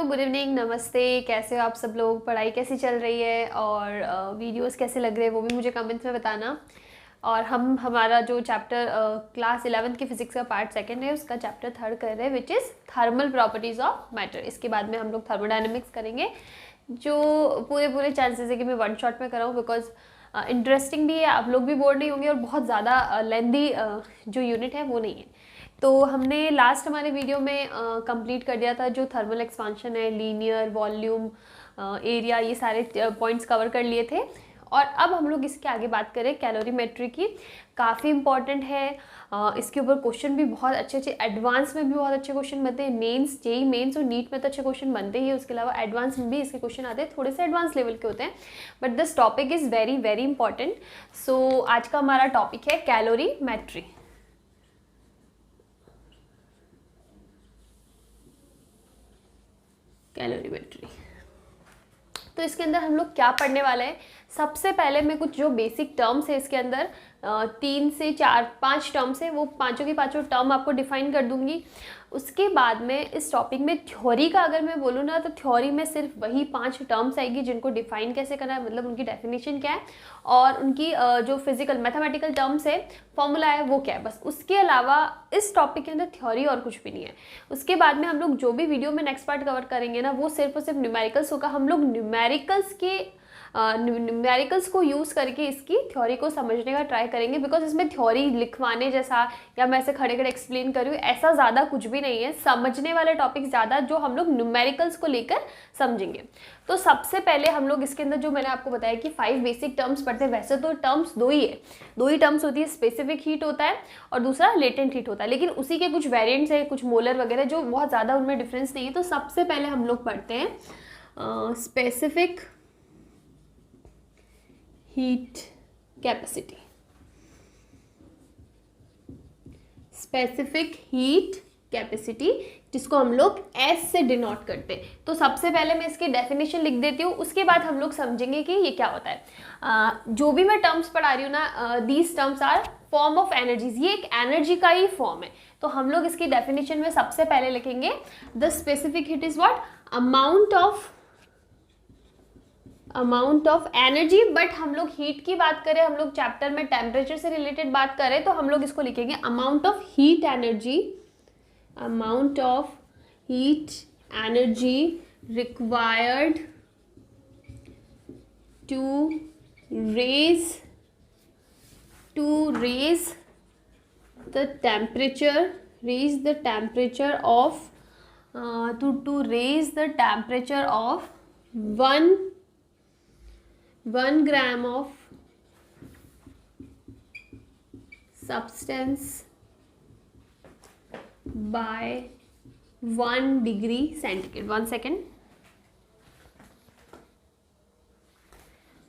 Good evening, नमस्ते। कैसे हो आप सब लोग? पढ़ाई कैसी चल रही है और वीडियोस कैसे लग रहे हैं वो भी मुझे कमेंट्स में बताना। और हमारा जो चैप्टर क्लास 11th की फिजिक्स का पार्ट सेकंड है उसका चैप्टर थर्ड कर रहे हैं which is thermal properties of matter. इसके बाद में हम लोग थर्मोडायनेमिक्स करेंगे, जो पूरे चांसेस है कि मैं वन शॉट में कराऊँ बिकॉज इंटरेस्टिंग भी है, आप लोग भी बोर नहीं होंगे और बहुत ज़्यादा लेंदी जो यूनिट है वो नहीं है। तो हमने लास्ट हमारे वीडियो में कंप्लीट कर दिया था जो थर्मल एक्सपांशन है, लीनियर, वॉल्यूम, एरिया, ये सारे पॉइंट्स कवर कर लिए थे। और अब हम लोग इसके आगे बात करें कैलोरीमेट्री की। काफ़ी इंपॉर्टेंट है, इसके ऊपर क्वेश्चन भी बहुत अच्छे एडवांस में भी बहुत अच्छे क्वेश्चन बनते हैं। मेंस, जेई मेंस और नीट में तो अच्छे क्वेश्चन बनते ही है, उसके अलावा एडवांस में भी इसके क्वेश्चन आते हैं, थोड़े से एडवांस लेवल के होते हैं, but this topic is very very important. So आज का हमारा टॉपिक है कैलोरीमेट्री। कैलोरीमेट्री तो इसके अंदर हम लोग क्या पढ़ने वाले हैं? सबसे पहले मैं कुछ जो बेसिक टर्म्स है इसके अंदर 3 से 4-5 टर्म्स है, वो पांचों की पांचों टर्म आपको डिफाइन कर दूंगी। उसके बाद में इस टॉपिक में थ्योरी का अगर मैं बोलूँ ना, तो थ्योरी में सिर्फ वही 5 टर्म्स आएगी जिनको डिफाइन कैसे करना है, मतलब उनकी डेफिनेशन क्या है और उनकी जो फिजिकल मैथमेटिकल टर्म्स है, फॉर्मूला है, वो क्या है, बस। उसके अलावा इस टॉपिक के अंदर थ्योरी और कुछ भी नहीं है। उसके बाद में हम लोग जो भी वीडियो में नेक्स्ट पार्ट कवर करेंगे ना, वो सिर्फ और सिर्फ न्यूमेरिकल्स होगा। हम लोग न्यूमेरिकल्स को यूज़ करके इसकी थ्योरी को समझने का ट्राई करेंगे, बिकॉज इसमें थ्योरी लिखवाने जैसा या मैं ऐसे खड़े खड़े एक्सप्लेन कर रही हूँ ऐसा ज़्यादा कुछ भी नहीं है। समझने वाले टॉपिक ज़्यादा जो हम लोग न्यूमेरिकल्स को लेकर समझेंगे। तो सबसे पहले हम लोग इसके अंदर जो मैंने आपको बताया कि 5 बेसिक टर्म्स पढ़ते हैं। वैसे तो टर्म्स दो ही है, दो ही टर्म्स होती है, स्पेसिफिक हीट होता है और दूसरा लेटेंट हीट होता है, लेकिन उसी के कुछ वेरिएंट्स है, कुछ मोलर वगैरह, जो बहुत ज़्यादा उनमें डिफरेंस नहीं है। तो सबसे पहले हम लोग पढ़ते हैं specific heat capacity. Specific heat capacity जिसको हम लोग S से डिनोट करते हैं। तो सबसे पहले मैं इसकी डेफिनेशन लिख देती हूँ, उसके बाद हम लोग समझेंगे कि ये क्या होता है। जो भी मैं टर्म्स पढ़ा रही हूँ ना, these terms are form of energies, ये एक एनर्जी का ही फॉर्म है। तो हम लोग इसकी डेफिनेशन में सबसे पहले लिखेंगे the specific heat is what, amount of energy. But हम लोग हीट की बात करें, हम लोग चैप्टर में टेम्परेचर से रिलेटेड बात करें, तो हम लोग इसको लिखेंगे amount of heat energy, amount of heat energy required to raise the temperature of 1 gram of substance by 1 degree centigrade. 1 second.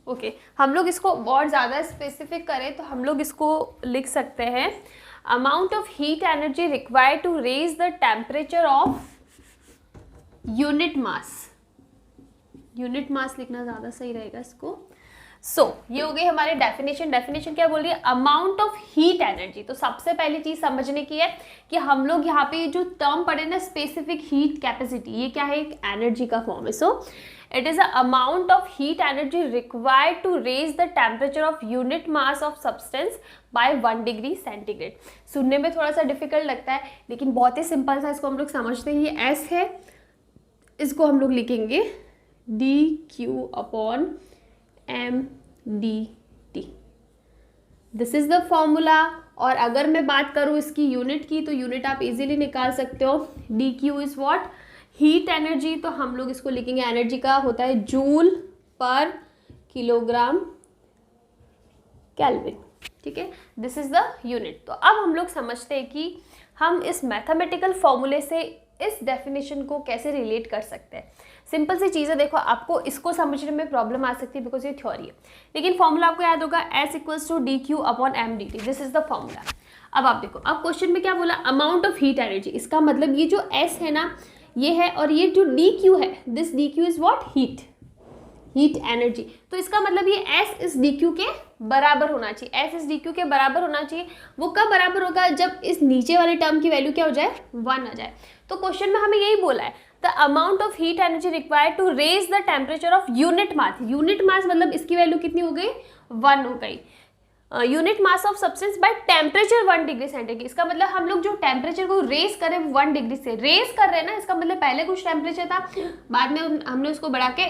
Okay, हम लोग इसको और ज़्यादा स्पेसिफिक करें तो हम लोग इसको लिख सकते हैं amount of heat energy required to raise the temperature of unit mass. Unit mass लिखना ज़्यादा सही रहेगा इसको। ये हो गई हमारी डेफिनेशन क्या बोल रही है, अमाउंट ऑफ हीट एनर्जी। तो सबसे पहली चीज समझने की है कि हम लोग यहाँ पे जो टर्म पढ़े ना, स्पेसिफिक हीट कैपेसिटी, ये क्या है, एक एनर्जी का फॉर्म है। So it is a amount of heat energy required to raise the temperature of unit mass of substance by 1 degree centigrade. सुनने में थोड़ा सा डिफिकल्ट लगता है, लेकिन बहुत ही सिंपल सा, इसको हम लोग समझते हैं। ये एस है, इसको हम लोग लिखेंगे dq upon mdt, this is the formula. और अगर मैं बात करूँ इसकी यूनिट की, तो यूनिट आप इजीली निकाल सकते हो। dq is what, heat energy, तो हम लोग इसको लिखेंगे, एनर्जी का होता है जूल पर किलोग्राम केल्विन, ठीक है, दिस इज द यूनिट। तो अब हम लोग समझते हैं कि हम इस मैथमेटिकल फॉर्मूले से इस डेफिनेशन को कैसे रिलेट कर सकते हैं। सिंपल सी चीज़ है, देखो आपको इसको समझने में प्रॉब्लम आ सकती है बिकॉज ये थ्योरी है, लेकिन फॉर्मूला आपको याद होगा S equals to dq upon mdt, this is the formula. अब आप देखो, अब क्वेश्चन में क्या बोला, अमाउंट ऑफ हीट एनर्जी, इसका मतलब ये जो S है ना, ये है, और ये जो dq है, this dq is what, heat energy. तो इसका मतलब ये S इस dq के बराबर होना चाहिए, S इस dq के बराबर होना चाहिए। वो कब बराबर होगा, जब इस नीचे वाले टर्म की वैल्यू क्या हो जाए, 1 आ जाए। तो क्वेश्चन में हमें यही बोला है, the amount of heat energy required to raise the temperature of unit mass. Unit mass मतलब इसकी वैल्यू कितनी हो गई, 1 हो गई। Unit mass of substance by temperature 1 degree centigrade. इसका मतलब हम लोग जो टेम्परेचर को रेज करें 1 डिग्री से रेज कर रहे हैं ना, इसका मतलब पहले कुछ टेम्परेचर था, बाद में हमने उसको बढ़ा के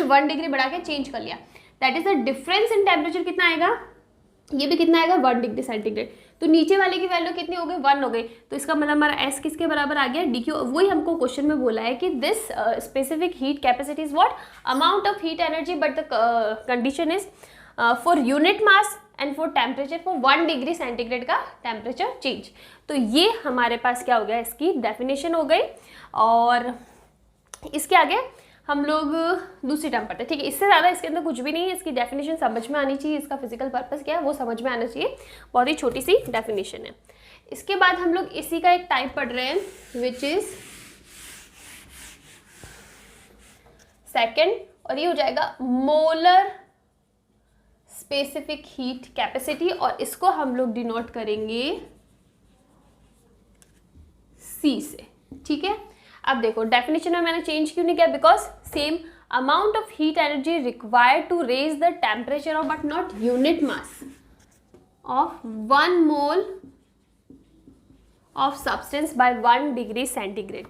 1 डिग्री बढ़ा के चेंज कर लिया। That is the difference in temperature. कितना आएगा, ये भी कितना आएगा, 1 डिग्री सेंटीग्रेड। तो नीचे वाले की वैल्यू कितनी हो गई, 1 हो गई। तो इसका मतलब हमारा एस किसके बराबर आ गया, डी क्यू। वही हमको क्वेश्चन में बोला है कि this specific heat capacity is what, amount of heat energy, but the condition is for unit mass and for temperature for 1 degree centigrade का टेम्परेचर चेंज। तो ये हमारे पास क्या हो गया, इसकी डेफिनेशन हो गई। और इसके आगे हम लोग दूसरी टर्म पढ़ते हैं, ठीक है। इससे ज़्यादा इसके अंदर कुछ भी नहीं है, इसकी डेफिनेशन समझ में आनी चाहिए, इसका फिजिकल पर्पस क्या है वो समझ में आना चाहिए, बहुत ही छोटी सी डेफिनेशन है। इसके बाद हम लोग इसी का एक टाइप पढ़ रहे हैं विच इज सेकेंड, और ये हो जाएगा मोलर स्पेसिफिक हीट कैपेसिटी, और इसको हम लोग डिनोट करेंगे सी से, ठीक है। अब देखो डेफिनेशन में मैंने चेंज क्यों नहीं किया, because same amount of heat energy required to raise the temperature of, but not unit mass of 1 mole of substance by 1 degree centigrade.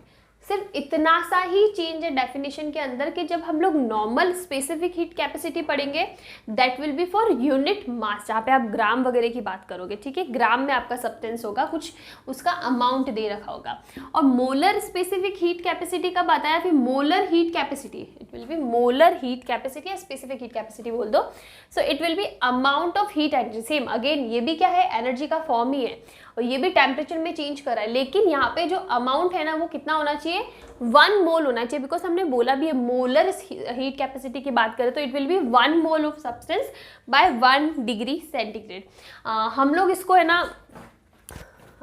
सिर्फ इतना सा ही चेंज है डेफिनेशन के अंदर कि जब हम लोग नॉर्मल स्पेसिफिक हीट कैपेसिटी पढ़ेंगे that will be for unit mass, जहाँ पे आप ग्राम वगैरह की बात करोगे, ठीक है। ग्राम में आपका सब्सटेंस होगा, कुछ उसका अमाउंट दे रखा होगा। और मोलर स्पेसिफिक हीट कैपेसिटी कब आता है, फिर molar heat capacity, it will B molar heat capacity या स्पेसिफिक हीट कैपेसिटी बोल दो। सो it will B amount of heat energy. Same again ये भी क्या है, एनर्जी का फॉर्म ही है, और ये भी टेम्परेचर में चेंज कर रहा है, लेकिन यहाँ पे जो अमाउंट है ना वो कितना होना चाहिए, 1 मोल होना चाहिए। बिकॉज हमने बोला भी है मोलर हीट कैपेसिटी की बात करें तो it will B 1 mole of substance by 1 degree centigrade. हम लोग इसको है ना,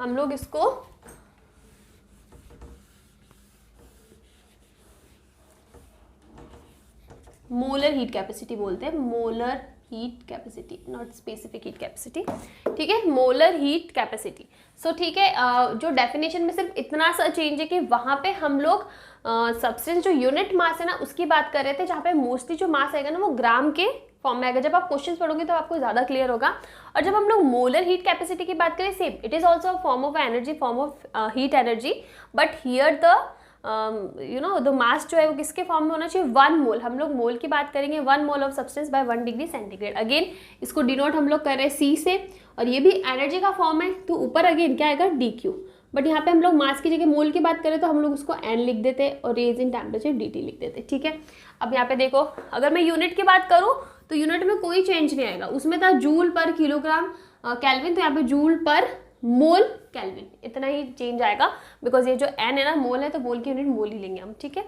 हम लोग इसको मोलर हीट कैपेसिटी बोलते हैं, molar heat capacity, not specific heat capacity, ठीक है, मोलर हीट कैपेसिटी। सो ठीक है, जो डेफिनेशन में सिर्फ इतना सा चेंज है कि वहाँ पे हम लोग सब्सटेंस जो यूनिट मास है ना उसकी बात कर रहे थे, जहाँ पे मोस्टली जो मास आएगा ना वो ग्राम के फॉर्म में आएगा। जब आप क्वेश्चंस पढ़ोगे तो आपको ज़्यादा क्लियर होगा। और जब हम लोग मोलर हीट कैपेसिटी की बात करें, same it is also a form of energy, form of heat energy, but here the the mass जो है वो किसके फॉर्म में होना चाहिए, 1 मोल। हम लोग मोल की बात करेंगे, 1 mole of substance by 1 degree centigrade. Again इसको डिनोट हम लोग कर रहे हैं सी से, और ये भी एनर्जी का फॉर्म है, तो ऊपर अगेन क्या आएगा, डी क्यू। बट यहाँ पे हम लोग मास की जगह मोल की बात करें तो हम लोग उसको एन लिख देते और raise in temperature d t लिख देते, ठीक है। अब यहाँ पे देखो, अगर मैं यूनिट की बात करूँ तो यूनिट में कोई चेंज नहीं आएगा, उसमें था जूल पर किलोग्राम केल्विन, तो यहाँ पे जूल पर मोल केल्विन, इतना ही चेंज आएगा। बिकॉज ये जो एन है ना मोल है, तो मोल की यूनिट मोल ही लेंगे हम, ठीक है।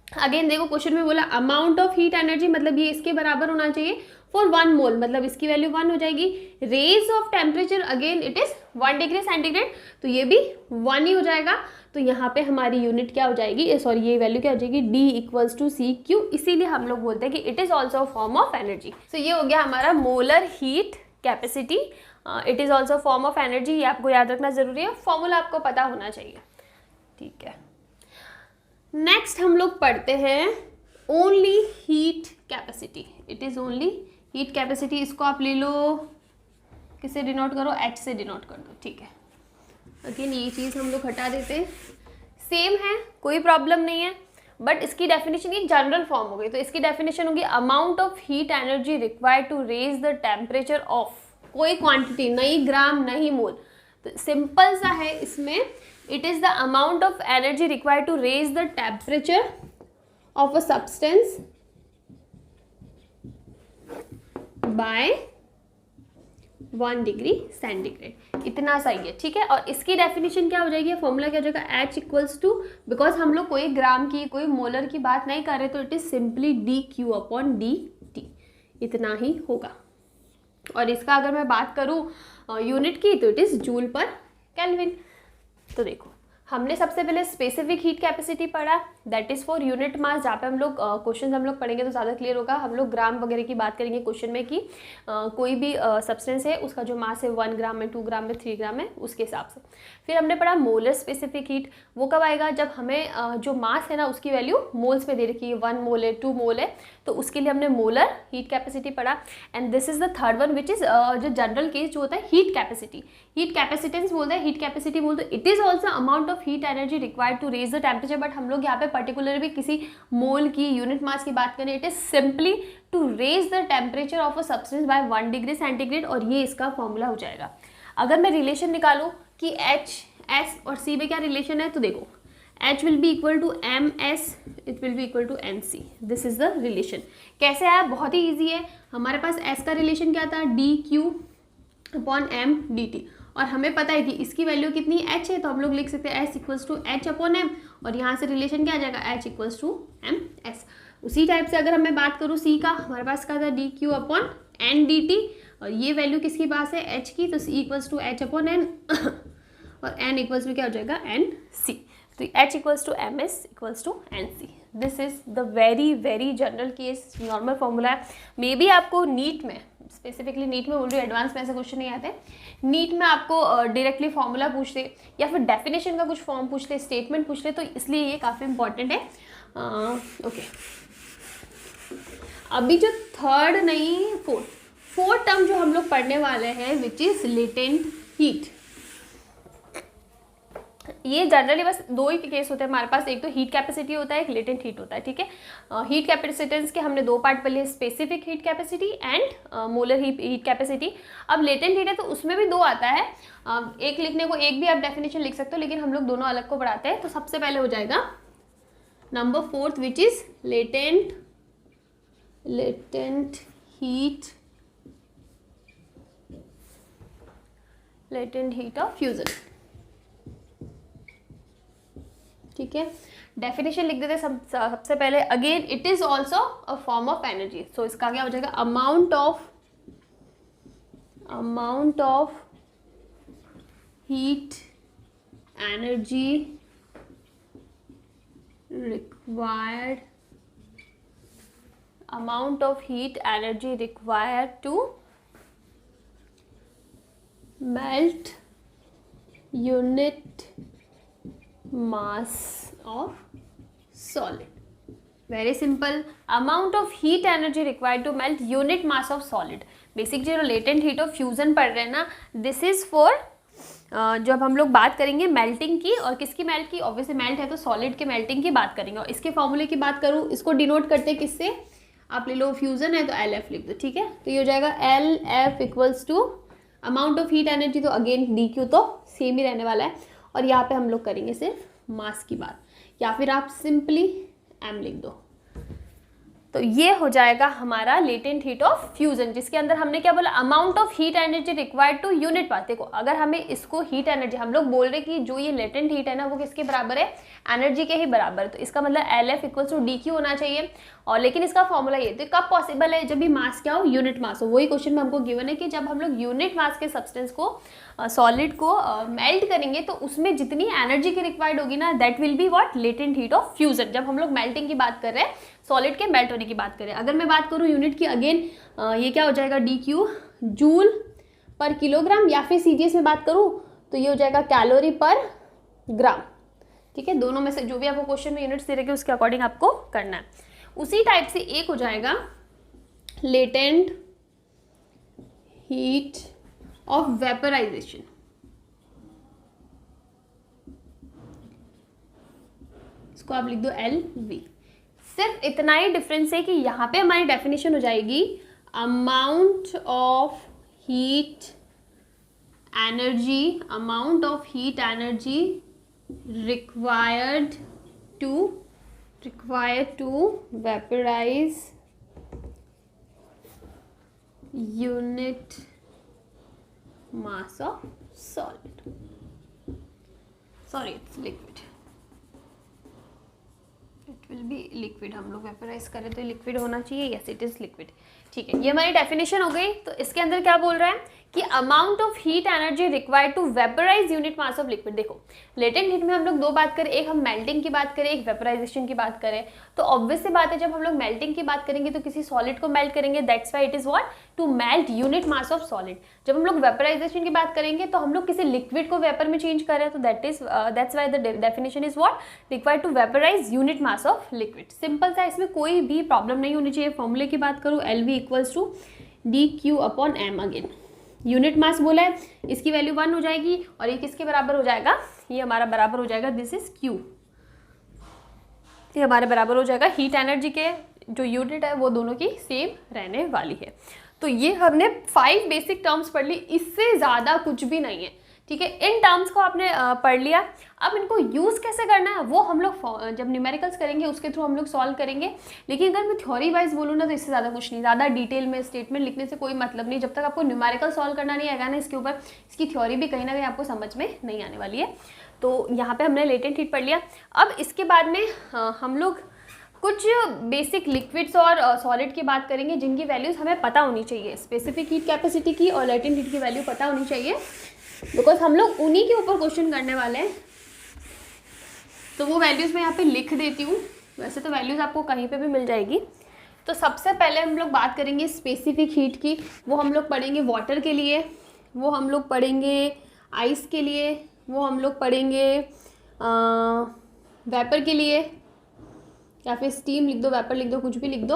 अगेन देखो क्वेश्चन में बोला अमाउंट ऑफ हीट एनर्जी, मतलब ये इसके बराबर होना चाहिए फॉर 1 मोल, मतलब इसकी वैल्यू 1 हो जाएगी। Raise of temperature again it is 1 degree centigrade, तो ये भी 1 ही हो जाएगा। तो यहाँ पे हमारी यूनिट क्या हो जाएगी, सॉरी ये वैल्यू क्या हो जाएगी, D equals to C Q. इसीलिए हम लोग बोलते हैं कि it is also form of energy. So ये हो गया हमारा molar heat capacity, it is also form of energy. ये आपको याद रखना जरूरी है, फॉर्मूला आपको पता होना चाहिए, ठीक है। नेक्स्ट हम लोग पढ़ते हैं only heat capacity, it is only heat capacity. इसको आप ले लो, किससे डिनोट करो, H से डिनोट कर दो, ठीक है। अगेन ये चीज़ हम लोग हटा देते, सेम है, कोई प्रॉब्लम नहीं है, बट इसकी डेफिनेशन की जनरल फॉर्म हो गई। तो इसकी डेफिनेशन होगी amount of heat energy required to raise the temperature of, कोई क्वांटिटी, नहीं ग्राम नहीं मोल, तो सिंपल सा है इसमें, it is the amount of energy required to raise the temperature of a substance by 1 degree centigrade, इतना सही है, ठीक है। और इसकी डेफिनेशन क्या हो जाएगी, फॉर्मूला क्या हो जाएगा, H इक्वल्स टू, बिकॉज हम लोग कोई ग्राम की कोई मोलर की बात नहीं कर रहे, तो it is simply D Q upon D T, इतना ही होगा। और इसका अगर मैं बात करूँ यूनिट की, तो इट इज जूल पर केल्विन। तो देखो हमने सबसे पहले स्पेसिफिक हीट कैपेसिटी पढ़ा, that is for unit mass. जहाँ पे हम लोग क्वेश्चन हम लोग पढ़ेंगे तो ज़्यादा क्लियर होगा। हम लोग ग्राम वगैरह की बात करेंगे क्वेश्चन में कि कोई भी सब्सटेंस है उसका जो मास है 1 ग्राम में, 2 ग्राम में, 3 ग्राम में, उसके हिसाब से। फिर हमने पढ़ा मोलर स्पेसिफिक हीट, वो कब आएगा जब हमें जो मास है ना उसकी वैल्यू मोल्स में दे रखी है, 1 मोल है, 2 मोल है, तो उसके लिए हमने मोलर हीट कैपेसिटी पढ़ा। And this is the third one which is जो जनरल केस जो होता है हीट कैपेसिटी। हीट कैपेसिटेंस बोलते हैं, हीट कैपेसिटी बोलते हैं it is also amount of heat energy required to raise the temperature. But हम लोग यहाँ पे पर्टिकुलर भी किसी मोल की यूनिट मास की बात करें, it is simply to raise the temperature of a substance by 1 degree centigrade, और ये इसका फॉर्मूला हो जाएगा। अगर मैं रिलेशन निकालूँ कि H, S और C में क्या रिलेशन है, तो देखो H will be equal to MS, it will be equal to NC. This is the relation. कैसे आया, बहुत ही ईजी है। हमारे पास S का रिलेशन क्या था, DQ अपॉन M DT, और हमें पता है कि इसकी वैल्यू कितनी H है, तो हम लोग लिख सकते हैं S equals to H upon M, और यहाँ से रिलेशन क्या आ जाएगा, H इक्वल्स टू MS। उसी टाइप से अगर मैं बात करूँ C का, हमारे पास क्या था DQ अपॉन N DT, और ये वैल्यू किसकी पास है, H की, तो C equals to H upon N और N इक्वल्स टू क्या हो जाएगा, NC। तो H equals to MS equals to NC। This is the very very general case, normal formula है। मे बी आपको नीट में, स्पेसिफिकली नीट में बोल रही हूँ, एडवांस में ऐसे क्वेश्चन नहीं आते। नीट में आपको डायरेक्टली फॉर्मूला पूछते या फिर डेफिनेशन का कुछ फॉर्म पूछते, स्टेटमेंट पूछते, तो इसलिए ये काफ़ी इंपॉर्टेंट है। ओके, अभी जो थर्ड नहीं फोर्थ टर्म जो हम लोग पढ़ने वाले हैं विच इज लेटेंट हीट। ये जनरली बस दो ही केस होते हैं हमारे पास, एक तो हीट कैपेसिटी होता है, एक लेटेंट हीट होता है, ठीक है। हीट कैपेसिटेंस के हमने दो पार्ट पढ़े, specific heat capacity and molar heat capacity. अब लेटेंट हीट है तो उसमें भी दो आता है, एक लिखने को एक भी आप डेफिनेशन लिख सकते हो, लेकिन हम लोग दोनों अलग को पढ़ाते हैं। तो सबसे पहले हो जाएगा number 4 which is latent heat of fusion, ठीक है। डेफिनेशन लिख देते सबसे पहले। Again it is also a form of energy, so इसका क्या हो जाएगा, amount of heat energy required to melt unit mass of solid. Very simple. Amount of heat energy required to melt unit mass of solid. Basic जो latent heat of fusion पढ़ रहे हैं ना, this is for जब हम लोग बात करेंगे मेल्टिंग की, और किसकी मेल्ट की, ऑब्वियसली मेल्ट है तो सॉलिड के मेल्टिंग की बात करेंगे। और इसके फॉर्मूले की बात करूँ, इसको डिनोट करते हैं किससे, आप ले लो फ्यूजन है तो LF लिख दो, ठीक है। तो ये हो जाएगा LF equals to amount of heat energy, तो अगेन DQ तो सेम ही रहने वाला है, और यहाँ पे हम लोग करेंगे सिर्फ मास की बात, या फिर आप सिंपली M लिख दो। तो ये हो जाएगा हमारा लेटेंट हीट ऑफ फ्यूजन, जिसके अंदर हमने क्या बोला, amount of heat energy required to unit mass. देखो अगर हमें इसको हीट एनर्जी, हम लोग बोल रहे कि जो ये लेटेंट हीट है ना वो किसके बराबर है, एनर्जी के ही बराबर है, तो इसका मतलब LF इक्वल्स टू DQ होना चाहिए। और लेकिन इसका फॉर्मूला ये, तो कब पॉसिबल है, जब भी मास क्या हो, यूनिट मास हो। वही क्वेश्चन में हमको गिवन है कि जब हम लोग यूनिट मास के सब्सटेंस को, सॉलिड को मेल्ट करेंगे तो उसमें जितनी एनर्जी की रिक्वायर्ड होगी ना, that will be what, latent heat of fusion. जब हम लोग मेल्टिंग की बात कर रहे हैं, सॉलिड के मेल्ट होने की बात करें। अगर मैं बात करूँ यूनिट की, अगेन ये क्या हो जाएगा, DQ जूल पर किलोग्राम, या फिर CGS में बात करूँ तो ये हो जाएगा कैलोरी पर ग्राम, ठीक है। दोनों में से जो भी आपको क्वेश्चन में यूनिट्स दे रखे उसके अकॉर्डिंग आपको करना है। उसी टाइप से एक हो जाएगा लेटेंट हीट ऑफ वेपराइजेशन। इसको आप लिख दो LV। सिर्फ इतना ही डिफरेंस है कि यहाँ पे हमारी डेफिनेशन हो जाएगी amount of heat energy required to vaporize unit mass of solid. Sorry, it's liquid. It will be liquid. हम लोग वेपराइज करें तो लिक्विड होना चाहिए, यस इट इज लिक्विड, ठीक है। ये हमारी डेफिनेशन हो गई। तो इसके अंदर क्या बोल रहा है कि amount of heat energy required to vaporize unit mass of liquid. देखो लेटेंट हीट में हम लोग दो बात करें, एक हम मेल्टिंग की बात करें, एक वेपराइजेशन की बात करें। तो ऑब्वियस सी बात है जब हम लोग मेल्टिंग की बात करेंगे तो किसी सॉलिड को मेल्ट करेंगे, that's why it is what, to melt unit mass of solid. जब हम लोग वेपराइजेशन की बात करेंगे तो हम लोग किसी लिक्विड को वेपर में चेंज कर रहे हैं, तो that's why the definition is what, required to vaporize unit mass of liquid. Simple सा, इसमें कोई भी प्रॉब्लम नहीं होनी चाहिए। फॉर्मूले की बात करूँ, LV equals to dQ/m। Again unit mass बोला है, इसकी वैल्यू 1 हो जाएगी और ये किसके बराबर हो जाएगा, ये हमारा बराबर हो जाएगा, दिस इज Q। ये हमारे बराबर हो जाएगा हीट एनर्जी के जो यूनिट है वो दोनों की सेम रहने वाली है। तो ये हमने 5 बेसिक टर्म्स पढ़ ली, इससे ज़्यादा कुछ भी नहीं है। ठीक है, इन टर्म्स को आपने पढ़ लिया। अब इनको यूज़ कैसे करना है वो हम लोग जब न्यूमेरिकल्स करेंगे उसके थ्रू हम लोग सॉल्व करेंगे। लेकिन अगर मैं थ्योरी वाइज बोलूँ ना तो इससे ज़्यादा कुछ नहीं, ज़्यादा डिटेल में स्टेटमेंट लिखने से कोई मतलब नहीं। जब तक आपको न्यूमेरिकल सॉल्व करना नहीं आएगा ना इसके ऊपर, इसकी थ्योरी भी कहीं ना कहीं आपको समझ में नहीं आने वाली है। तो यहाँ पर हमने लेटेंट हीट पढ़ लिया। अब इसके बाद में हम लोग कुछ बेसिक लिक्विड्स और सॉलिड की बात करेंगे जिनकी वैल्यूज़ हमें पता होनी चाहिए। स्पेसिफिक हीट कैपेसिटी की और लेटेंट हीट की वैल्यू पता होनी चाहिए, बिकॉज हम लोग उन्हीं के ऊपर क्वेश्चन करने वाले हैं। तो वो वैल्यूज़ मैं यहाँ पे लिख देती हूँ, वैसे तो वैल्यूज़ आपको कहीं पे भी मिल जाएगी। तो सबसे पहले हम लोग बात करेंगे स्पेसिफिक हीट की, वो हम लोग पढ़ेंगे वाटर के लिए, वो हम लोग पढ़ेंगे आइस के लिए, वो हम लोग पढ़ेंगे वेपर के लिए, या फिर स्टीम लिख दो, वेपर लिख दो, कुछ भी लिख दो।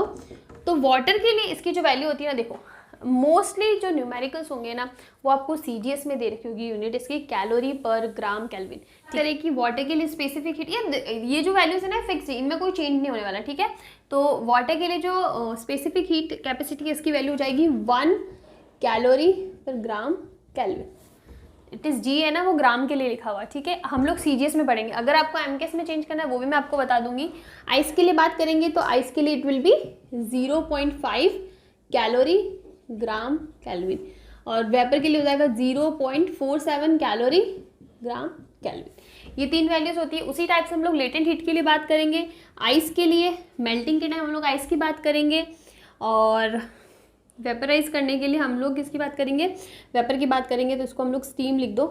तो वाटर के लिए इसकी जो वैल्यू होती है ना, देखो मोस्टली जो न्यूमेरिकल्स होंगे ना वो आपको CGS में दे रखी होगी यूनिट इसकी, कैलोरी पर ग्राम केल्विन। तरह की वाटर के लिए स्पेसिफिक हीट, ये जो वैल्यूज है ना फिक्स है, इनमें कोई चेंज नहीं होने वाला। ठीक है, तो वाटर के लिए जो स्पेसिफिक हीट कैपेसिटी है इसकी वैल्यू हो जाएगी 1 calorie per gram kelvin. It is G है ना, वो ग्राम के लिए लिखा हुआ। ठीक है, हम लोग CGS में पढ़ेंगे। अगर आपको MKS में चेंज करना है वो भी मैं आपको बता दूंगी। आइस के लिए बात करेंगे तो आइस के लिए it will B 0.5 calorie gram kelvin, और वेपर के लिए हो जाएगा 0.47 कैलोरी ग्राम केल्विन। ये 3 वैल्यूज होती है। उसी टाइप से हम लोग लेटेंट हीट के लिए बात करेंगे। आइस के लिए मेल्टिंग के टाइम हम लोग आइस की बात करेंगे, और वेपराइज करने के लिए हम लोग किसकी बात करेंगे, वेपर की बात करेंगे। तो इसको हम लोग स्टीम लिख दो।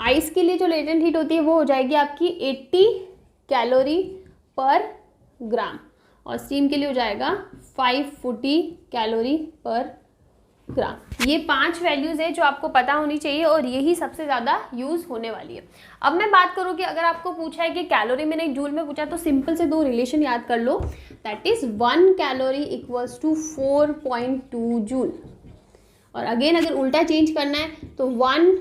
आइस के लिए जो लेटेंट हीट होती है वो हो जाएगी आपकी 80 कैलोरी पर ग्राम, और स्टीम के लिए हो जाएगा 540 कैलोरी पर ग्राम। ये 5 वैल्यूज़ है जो आपको पता होनी चाहिए और यही सबसे ज़्यादा यूज़ होने वाली है। अब मैं बात करूँ कि अगर आपको पूछा है कि कैलोरी में नहीं जूल में पूछा, तो सिंपल से 2 रिलेशन याद कर लो, that is 1 calorie equals to 4.2 joule. और अगेन अगर उल्टा चेंज करना है तो 1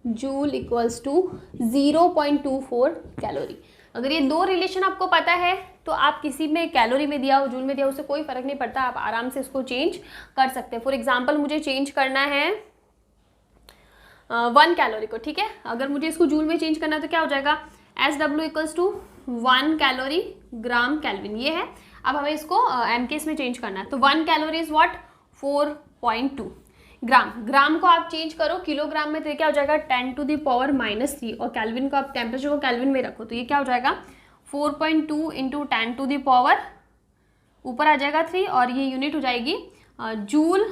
जूल इक्वल्स टू 0.24 कैलोरी। अगर ये 2 रिलेशन आपको पता है तो आप किसी में कैलोरी में दिया हो, जूल में दिया हो, उससे कोई फ़र्क नहीं पड़ता, आप आराम से इसको चेंज कर सकते हैं। फॉर एग्जांपल मुझे चेंज करना है 1 कैलोरी को। ठीक है, अगर मुझे इसको जूल में चेंज करना है तो क्या हो जाएगा, SW equals to 1 calorie gram kelvin, ये है। अब हमें इसको MKS में चेंज करना है, तो 1 कैलोरी इज़ व्हाट, 4.2 ग्राम। ग्राम को आप चेंज करो किलोग्राम में तो ये क्या हो जाएगा 10⁻³ और केल्विन को आप टेम्परेचर को केल्विन में रखो तो ये क्या हो जाएगा 4.2 इंटू 10⁻, ऊपर आ जाएगा 3 और ये यूनिट हो जाएगी जूल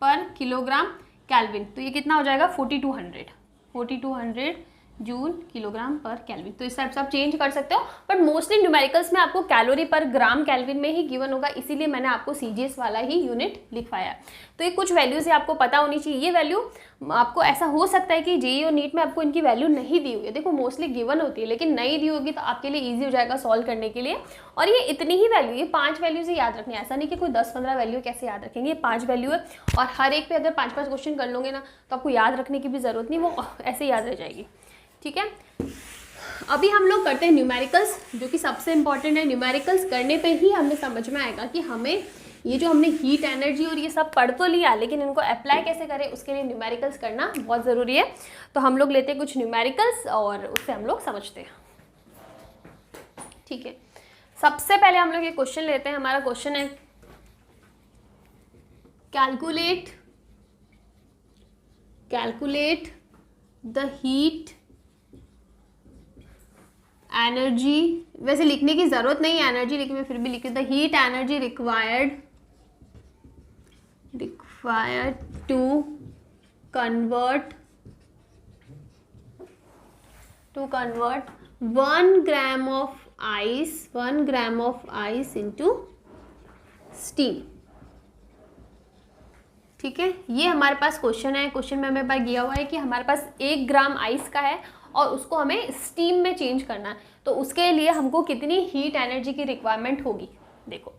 पर किलोग्राम केल्विन। तो ये कितना हो जाएगा 4200 जूल किलोग्राम पर केल्विन। तो इस टाइप से आप चेंज कर सकते हो, बट मोस्टली न्यूमेरिकल्स में आपको कैलोरी पर ग्राम केल्विन में ही गिवन होगा, इसीलिए मैंने आपको CGS वाला ही यूनिट लिखवाया। तो ये कुछ वैल्यूज है आपको पता होनी चाहिए। ये वैल्यू आपको ऐसा हो सकता है कि JEE और नीट में आपको इनकी वैल्यू नहीं दी हुई है, देखो मोस्टली गिवन होती है, लेकिन नहीं दी होगी तो आपके लिए ईजी हो जाएगा सॉल्व करने के लिए। और ये इतनी ही वैल्यू, ये 5 वैल्यूज ही याद रखनी है, ऐसा नहीं कि कोई 10-15 वैल्यू कैसे याद रखेंगे, ये 5 वैल्यू है और हर एक पे अगर 5-5 क्वेश्चन कर लोगे ना तो आपको याद रखने की भी जरूरत नहीं, वो ऐसे याद रह जाएगी। ठीक है, अभी हम लोग करते हैं न्यूमेरिकल्स, जो कि सबसे इंपॉर्टेंट है। न्यूमेरिकल्स करने पे ही हमें समझ में आएगा कि हमें ये जो हमने हीट एनर्जी और ये सब पढ़ तो लिया, लेकिन इनको अप्लाई कैसे करें उसके लिए न्यूमेरिकल्स करना बहुत ज़रूरी है। तो हम लोग लेते हैं कुछ न्यूमेरिकल्स और उससे हम लोग समझते हैं। ठीक है, सबसे पहले हम लोग ये क्वेश्चन लेते हैं। हमारा क्वेश्चन है कैलकुलेट द हीट एनर्जी, वैसे लिखने की जरूरत नहीं है एनर्जी, लेकिन मैं फिर भी लिख the heat energy required to convert 1 gram of ice into steam। ठीक है, ये हमारे पास क्वेश्चन है। क्वेश्चन में हमें पास दिया हुआ है कि हमारे पास 1 ग्राम आइस का है और उसको हमें स्टीम में चेंज करना है, तो उसके लिए हमको कितनी हीट एनर्जी की रिक्वायरमेंट होगी। देखो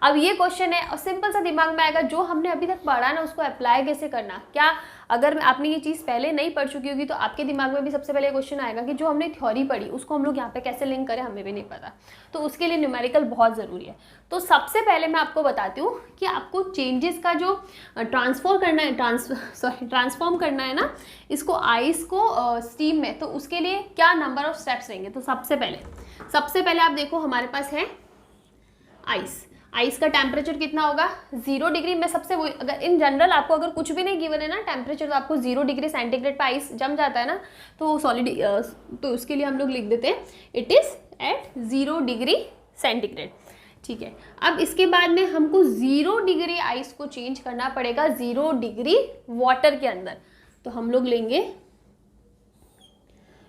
अब ये क्वेश्चन है और सिंपल सा दिमाग में आएगा, जो हमने अभी तक पढ़ा ना उसको अप्लाई कैसे करना। क्या अगर आपने ये चीज़ पहले नहीं पढ़ चुकी होगी तो आपके दिमाग में भी सबसे पहले क्वेश्चन आएगा कि जो हमने थ्योरी पढ़ी उसको हम लोग यहाँ पे कैसे लिंक करें, हमें भी नहीं पता। तो उसके लिए न्यूमेरिकल बहुत ज़रूरी है। तो सबसे पहले मैं आपको बताती हूँ कि आपको चेंजेस का जो ट्रांसफॉर्म करना है ना इसको आइस को स्टीम में, तो उसके लिए क्या नंबर ऑफ स्टेप्स रहेंगे। तो सबसे पहले आप देखो हमारे पास है आइस का टेम्परेचर कितना होगा 0 डिग्री में। सबसे वो अगर इन जनरल आपको अगर कुछ भी नहीं गिवन है ना टेम्परेचर, तो आपको 0 डिग्री सेंटीग्रेड पे आइस जम जाता है ना, तो सॉलिड, तो उसके लिए हम लोग लिख देते हैं it is at 0 degree centigrade. ठीक है, अब इसके बाद में हमको 0 डिग्री आइस को चेंज करना पड़ेगा 0 डिग्री वाटर के अंदर। तो हम लोग लेंगे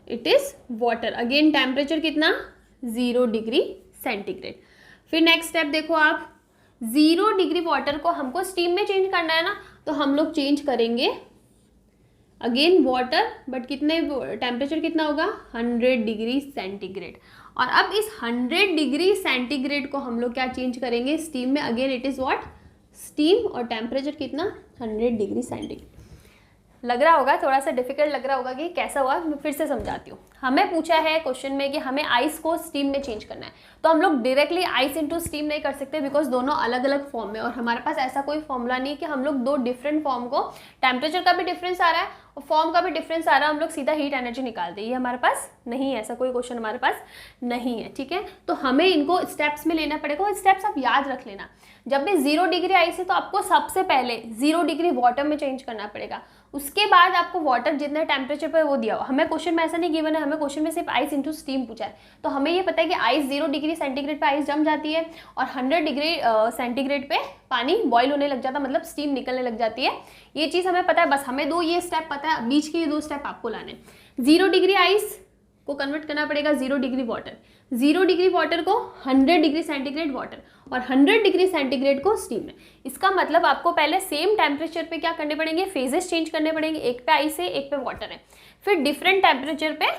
it is water, again temperature कितना 0 डिग्री सेंटीग्रेड। फिर नेक्स्ट स्टेप देखो आप, 0 डिग्री वाटर को हमको स्टीम में चेंज करना है ना, तो हम लोग चेंज करेंगे अगेन वाटर, बट कितने टेम्परेचर कितना होगा 100 डिग्री सेंटीग्रेड। और अब इस 100 डिग्री सेंटीग्रेड को हम लोग क्या चेंज करेंगे स्टीम में, again it is what steam, और टेम्परेचर कितना 100 डिग्री सेंटीग्रेड। लग रहा होगा थोड़ा सा डिफिकल्ट लग रहा होगा कि कैसा हुआ, मैं फिर से समझाती हूँ। हमें पूछा है क्वेश्चन में कि हमें आइस को स्टीम में चेंज करना है, तो हम लोग डायरेक्टली आइस इनटू स्टीम नहीं कर सकते बिकॉज दोनों अलग अलग फॉर्म में, और हमारे पास ऐसा कोई फॉर्मूला नहीं कि हम लोग 2 डिफरेंट फॉर्म को, टेम्परेचर का भी डिफरेंस आ रहा है और फॉर्म का भी डिफरेंस आ रहा है, हम लोग सीधा हीट एनर्जी निकाल दें, ये हमारे पास नहीं है, ऐसा कोई क्वेश्चन हमारे पास नहीं है। ठीक है, तो हमें इनको स्टेप्स में लेना पड़ेगा, और स्टेप्स आप याद रख लेना। जब भी 0 डिग्री आइस है तो आपको सबसे पहले 0 डिग्री वाटर में चेंज करना पड़ेगा, उसके बाद आपको वाटर जितने टेम्परेचर पर वो दिया हो। हमें क्वेश्चन में ऐसा नहीं गिवन है, हमें क्वेश्चन में सिर्फ आइस इंटू स्टीम पूछा है, तो हमें ये पता है कि आइस 0 डिग्री सेंटीग्रेड पे आइस जम जाती है और 100 डिग्री सेंटीग्रेड पे पानी बॉईल होने लग जाता है, मतलब स्टीम निकलने लग जाती है। ये चीज़ हमें पता है, बस हमें ये स्टेप पता है, बीच के ये 2 स्टेप आपको लाने। 0 डिग्री आइस को कन्वर्ट करना पड़ेगा 0 डिग्री वाटर, 0 डिग्री वाटर को 100 डिग्री सेंटीग्रेड वाटर, और 100 डिग्री सेंटीग्रेड को स्टीम में। इसका मतलब आपको पहले सेम टेम्परेचर पे क्या करने पड़ेंगे, फेजेस चेंज करने पड़ेंगे, एक पे आइस है एक पे वाटर है, फिर डिफरेंट टेम्परेचर पे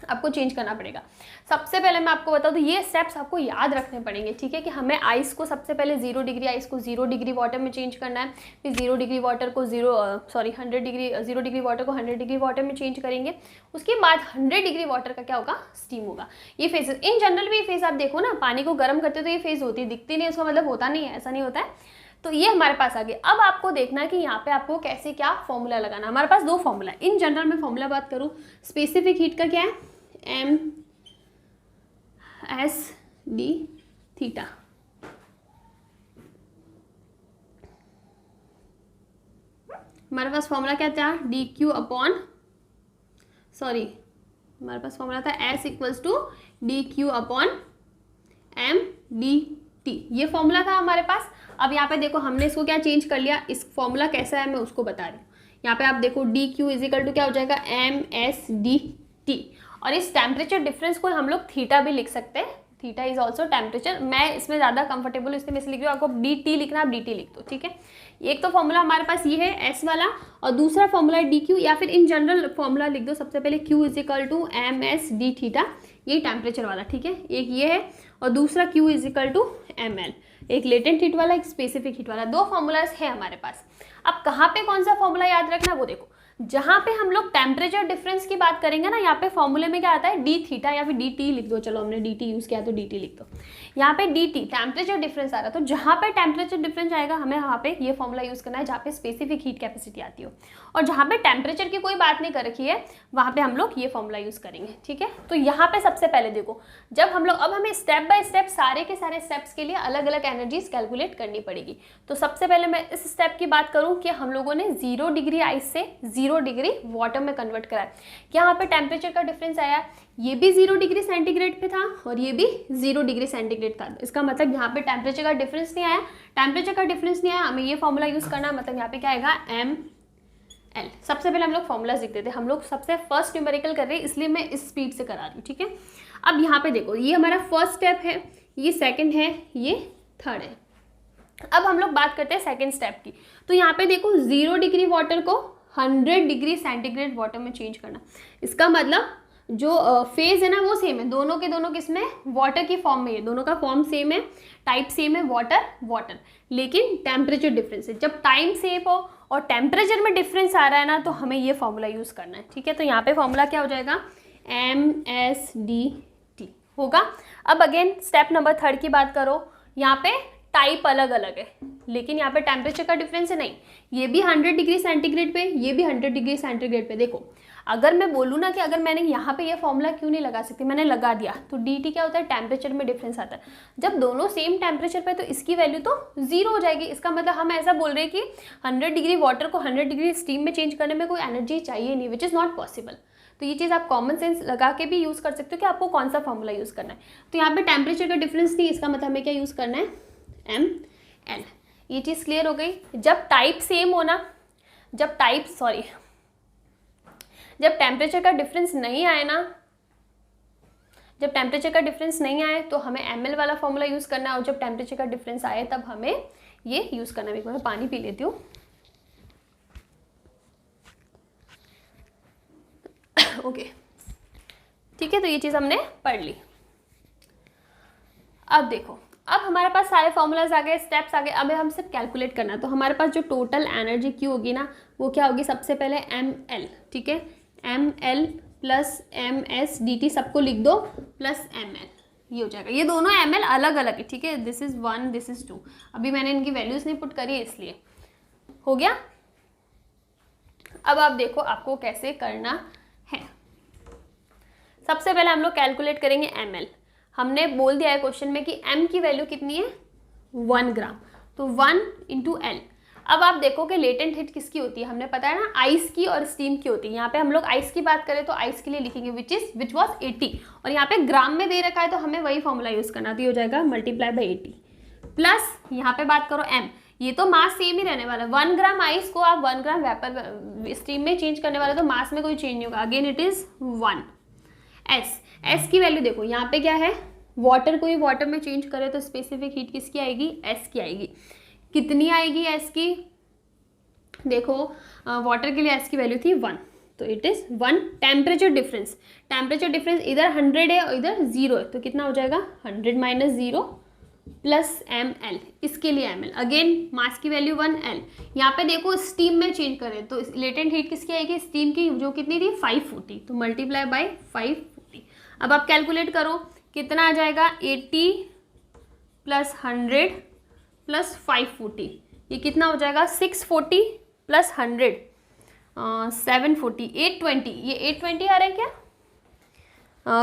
आपको चेंज करना पड़ेगा। सबसे पहले मैं आपको बता दूं, ये स्टेप्स आपको याद रखने पड़ेंगे। ठीक है, कि हमें आइस को सबसे पहले 0 डिग्री आइस को 0 डिग्री वाटर में चेंज करना है, फिर 0 डिग्री वाटर को 0 डिग्री वाटर को 100 डिग्री वाटर में चेंज करेंगे, उसके बाद 100 डिग्री वाटर का क्या होगा स्टीम होगा। ये फेजेस इन जनरल भी फेज आप देखो ना, पानी को गर्म करते तो ये फेज होती है, दिखती नहीं, उसका मतलब होता नहीं है, ऐसा नहीं होता है। तो ये हमारे पास आ गए। अब आपको देखना है कि यहाँ पे आपको कैसे क्या फॉर्मूला लगाना। हमारे पास 2 फॉर्मूला है इन जनरल में। फॉर्मूला बात करूँ स्पेसिफिक हीट का क्या है, MSD थीटा, हमारे पास फॉर्मूला क्या था DQ अपॉन, सॉरी हमारे पास फॉर्मूला था S equals to DQ upon MDT, ये फॉर्मूला था हमारे पास। अब यहाँ पे देखो हमने इसको क्या चेंज कर लिया, इस फॉर्मूला कैसा है मैं उसको बता रही हूँ। यहाँ पे आप देखो DQ इजिकल टू क्या हो जाएगा MSDT, और इस टेम्परेचर डिफरेंस को हम लोग थीटा भी लिख सकते हैं, थीटा इज ऑल्सो टेम्परेचर। मैं इसमें ज़्यादा कंफर्टेबल हूँ इसलिए मैं लिख रही हूँ, आपको DT लिखना आप DT लिख दो। ठीक है, एक तो फॉर्मूला हमारे पास ये है S वाला, और दूसरा फॉर्मूला है DQ, या फिर इन जनरल फॉर्मूला लिख दो सबसे पहले Q इजिकल टू MSD थीटा, ये टेम्परेचर वाला। ठीक है, एक ये है और दूसरा Q इजिकल टू ML, एक लेटेंट हीट वाला एक स्पेसिफिक हीट वाला, 2 फॉर्मूलाज है हमारे पास। अब कहाँ पे कौन सा फॉर्मूला याद रखना वो देखो, जहाँ पे हम लोग टेम्परेचर डिफरेंस की बात करेंगे ना, यहाँ पे फॉर्मूले में क्या आता है डी थीटा, या फिर DT लिख दो, चलो हमने DT यूज़ किया तो DT लिख दो। यहाँ पे DT टेम्परेचर डिफरेंस आ रहा है, तो जहाँ पे टेम्परेचर डिफरेंस आएगा हमें वहाँ पे ये फॉर्मूला यूज़ करना है जहाँ पे स्पेसिफिक हीट कैपेसिटी आती हो, और जहाँ पे टेम्परेचर की कोई बात नहीं कर रखी है वहाँ पे हम लोग ये फॉर्मूला यूज़ करेंगे। ठीक है, तो यहाँ पे सबसे पहले देखो, जब हम लोग, अब हमें स्टेप बाय स्टेप सारे के सारे स्टेप्स के लिए अलग अलग एनर्जीज कैलकुलेट करनी पड़ेगी। तो सबसे पहले मैं इस स्टेप की बात करूँ कि हम लोगों ने 0 डिग्री आइस से 0 डिग्री वाटर में कन्वर्ट करा है। यहाँ पे टेम्परेचर का डिफरेंस आया, ये भी 0 डिग्री सेंटीग्रेड पे था और ये भी 0 डिग्री सेंटीग्रेड था। इसका मतलब यहाँ पे टेम्परेचर का डिफरेंस नहीं आया, टेम्परेचर का डिफरेंस नहीं आया, हमें ये फॉर्मूला यूज़ करना, मतलब यहाँ पे क्या आएगा एल। सबसे पहले हम लोग फॉर्मूलाज लिख देते हैं, हम लोग सबसे फर्स्ट न्यूमेरिकल कर रहे हैं इसलिए मैं इस स्पीड से करा रही हूँ, ठीक है। अब यहाँ पे देखो ये हमारा फर्स्ट स्टेप है, ये सेकंड है, ये थर्ड है। अब हम लोग बात करते हैं सेकंड स्टेप की। तो यहाँ पे देखो 0 डिग्री वाटर को 100 डिग्री सेंटीग्रेड वाटर में चेंज करना। इसका मतलब जो फेज है ना वो सेम है, दोनों के दोनों किसमें, वाटर की फॉर्म में है, दोनों का फॉर्म सेम है, टाइप सेम है, वाटर वाटर, लेकिन टेम्परेचर डिफरेंस है। जब टाइम सेम हो और टेम्परेचर में डिफरेंस आ रहा है ना तो हमें ये फॉर्मूला यूज़ करना है, ठीक है। तो यहाँ पे फॉर्मूला क्या हो जाएगा, MSDT होगा। अब अगेन स्टेप नंबर थर्ड की बात करो, यहाँ पे टाइप अलग अलग है लेकिन यहाँ पे टेम्परेचर का डिफरेंस है नहीं, ये भी 100 डिग्री सेंटीग्रेड पे, ये भी 100 डिग्री सेंटीग्रेड पे। देखो अगर मैं बोलूँ ना कि अगर मैंने यहाँ पे ये फॉर्मूला क्यों नहीं लगा सकती, मैंने लगा दिया तो dt क्या होता है, टेम्परेचर में डिफरेंस आता है। जब दोनों सेम टेम्परेचर पे तो इसकी वैल्यू तो 0 हो जाएगी। इसका मतलब हम ऐसा बोल रहे हैं कि 100 डिग्री वाटर को 100 डिग्री स्टीम में चेंज करने में कोई एनर्जी चाहिए नहीं, विच इज़ नॉट पॉसिबल। तो ये चीज़ आप कॉमन सेंस लगा के भी यूज़ कर सकते हो कि आपको कौन सा फॉर्मूला यूज़ करना है। तो यहाँ पे टेम्परेचर का डिफरेंस नहीं, इसका मतलब हमें क्या यूज़ करना है, ML। ये चीज़ क्लियर हो गई। जब टाइप सेम हो ना, जब टेम्परेचर का डिफरेंस नहीं आए ना, जब टेम्परेचर का डिफरेंस नहीं आए तो हमें ML वाला फॉर्मूला यूज़ करना है, और जब टेम्परेचर का डिफरेंस आए तब हमें ये यूज़ करना है। मैं पानी पी लेती हूँ। ओके ठीक है, तो ये चीज़ हमने पढ़ ली। अब देखो, अब हमारे पास सारे फॉर्मूलाज आ गए, स्टेप्स आ गए, अब हम सिर्फ कैलकुलेट करना है। तो हमारे पास जो टोटल एनर्जी क्यू होगी ना वो क्या होगी, सबसे पहले ML, ठीक है, ML प्लस MSDT सबको लिख दो प्लस ML, ये हो जाएगा। ये दोनों ML अलग अलग है, ठीक है, दिस इज 1 दिस इज 2, अभी मैंने इनकी वैल्यूज नहीं पुट करी है इसलिए। हो गया। अब आप देखो आपको कैसे करना है। सबसे पहले हम लोग कैलकुलेट करेंगे ML। हमने बोल दिया है क्वेश्चन में कि M की वैल्यू कितनी है, 1 ग्राम, तो 1 × L। अब आप देखो कि लेटेंट हीट किसकी होती है, हमने पता है ना आइस की और स्टीम की होती है। यहाँ पे हम लोग आइस की बात करें तो आइस के लिए लिखेंगे विच वॉज 80, और यहाँ पे ग्राम में दे रखा है तो हमें वही फॉर्मूला यूज़ करना, तो ये हो जाएगा मल्टीप्लाई बाई 80 प्लस यहाँ पे बात करो M, ये तो मास सेम ही रहने वाला है। 1 ग्राम आइस को आप 1 ग्राम वेपर स्टीम में चेंज करने वाले तो मास में कोई चेंज नहीं होगा, अगेन इट इज़ 1। S की वैल्यू देखो यहाँ पे क्या है, वाटर को ही वाटर में चेंज करे तो स्पेसिफिक हीट किसकी आएगी, S की आएगी। कितनी आएगी S की, देखो वाटर के लिए S की वैल्यू थी 1, तो इट इज़ 1। टेम्परेचर डिफरेंस इधर 100 है और इधर 0 है, तो कितना हो जाएगा 100 - 0 प्लस ML, इसके लिए ML। अगेन मास की वैल्यू 1L। यहाँ पे देखो स्टीम में चेंज करें तो लेटेंट हीट किसकी आएगी, स्टीम की, जो कितनी थी 540, तो मल्टीप्लाई बाई 540। अब आप कैलकुलेट करो कितना आ जाएगा, 80 + 100 + 540, ये कितना हो जाएगा 640 + 100 740, 820, ये 820 आ रहा है क्या,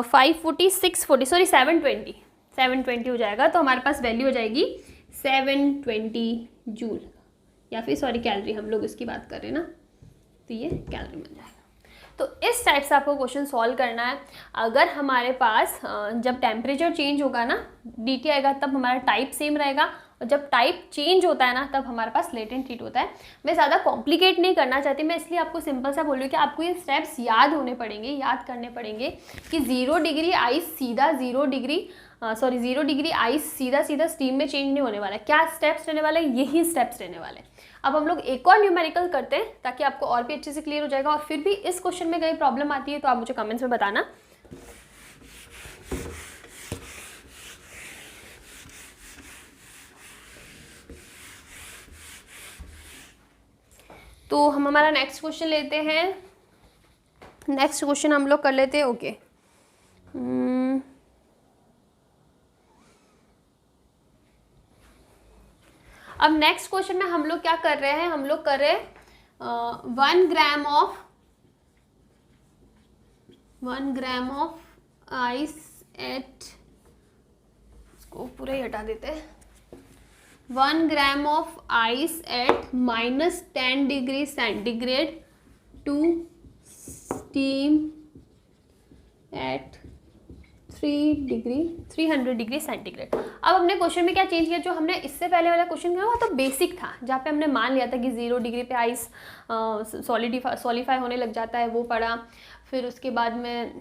540 640 सॉरी 720 हो जाएगा। तो हमारे पास वैल्यू हो जाएगी 720 जूल, या फिर सॉरी कैलोरी, हम लोग इसकी बात कर रहे हैं ना, तो ये कैलोरी मिल जाएगा। तो इस टाइप से आपको क्वेश्चन सॉल्व करना है। अगर हमारे पास जब टेम्परेचर चेंज होगा ना dt आएगा तब हमारा टाइप सेम रहेगा, और जब टाइप चेंज होता है ना तब हमारे पास लेटेंट हीट होता है। मैं ज़्यादा कॉम्प्लिकेट नहीं करना चाहती, मैं इसलिए आपको सिंपल सा बोल रही हूँ कि आपको ये स्टेप्स याद होने पड़ेंगे, याद करने पड़ेंगे कि 0 डिग्री आइस सीधा 0 डिग्री आइस सीधा स्टीम में चेंज नहीं होने वाला है। क्या स्टेप्स रहने वाले हैं, यही स्टेप्स रहने वाले हैं। अब हम लोग एक और न्यूमेरिकल करते हैं ताकि आपको और भी अच्छे से क्लियर हो जाएगा, और फिर भी इस क्वेश्चन में कहीं प्रॉब्लम आती है तो आप मुझे कमेंट्स में बताना। तो हम हमारा नेक्स्ट क्वेश्चन लेते हैं। नेक्स्ट क्वेश्चन हम लोग कर लेते हैं, ओके। अब नेक्स्ट क्वेश्चन में हम लोग क्या कर रहे हैं, हम लोग कर रहे हैं 1 ग्राम ऑफ आइस एट, इसको पूरा ही हटा देते हैं, 1 gram of ice at -10 degree centigrade to steam at 300 degree centigrade. अब हमने क्वेश्चन में क्या चेंज किया, जो हमने इससे पहले वाला क्वेश्चन किया वो तो बेसिक था, जहाँ पे हमने मान लिया था कि 0 डिग्री पे आइस सॉलिडिफाई होने लग जाता है, वो पढ़ा। फिर उसके बाद में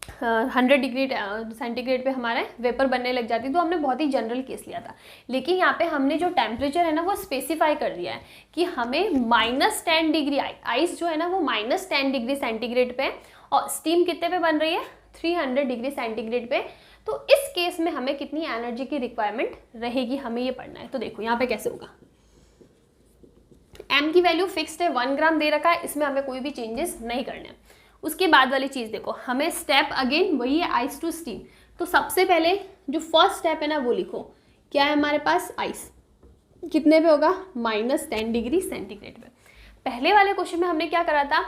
100 डिग्री सेंटीग्रेड पे हमारे वेपर बनने लग जाती, तो हमने बहुत ही जनरल केस लिया था। लेकिन यहाँ पे हमने जो टेम्परेचर है ना वो स्पेसिफाई कर दिया है कि हमें -10 डिग्री, आइस जो है ना वो -10 डिग्री सेंटीग्रेड पे, और स्टीम कितने पे बन रही है, 300 डिग्री सेंटीग्रेड पे। तो इस केस में हमें कितनी एनर्जी की रिक्वायरमेंट रहेगी, हमें ये पढ़ना है। तो देखो यहाँ पे कैसे होगा, m की वैल्यू फिक्स्ड है, 1 ग्राम दे रखा है, इसमें हमें कोई भी चेंजेस नहीं करने हैं। उसके बाद वाली चीज़ देखो, हमें स्टेप अगेन वही है, आइस टू स्टीम। तो सबसे पहले जो फर्स्ट स्टेप है ना वो लिखो, क्या है हमारे पास, आइस कितने पे होगा, -10 डिग्री सेंटीग्रेड पे। पहले वाले क्वेश्चन में हमने क्या करा था,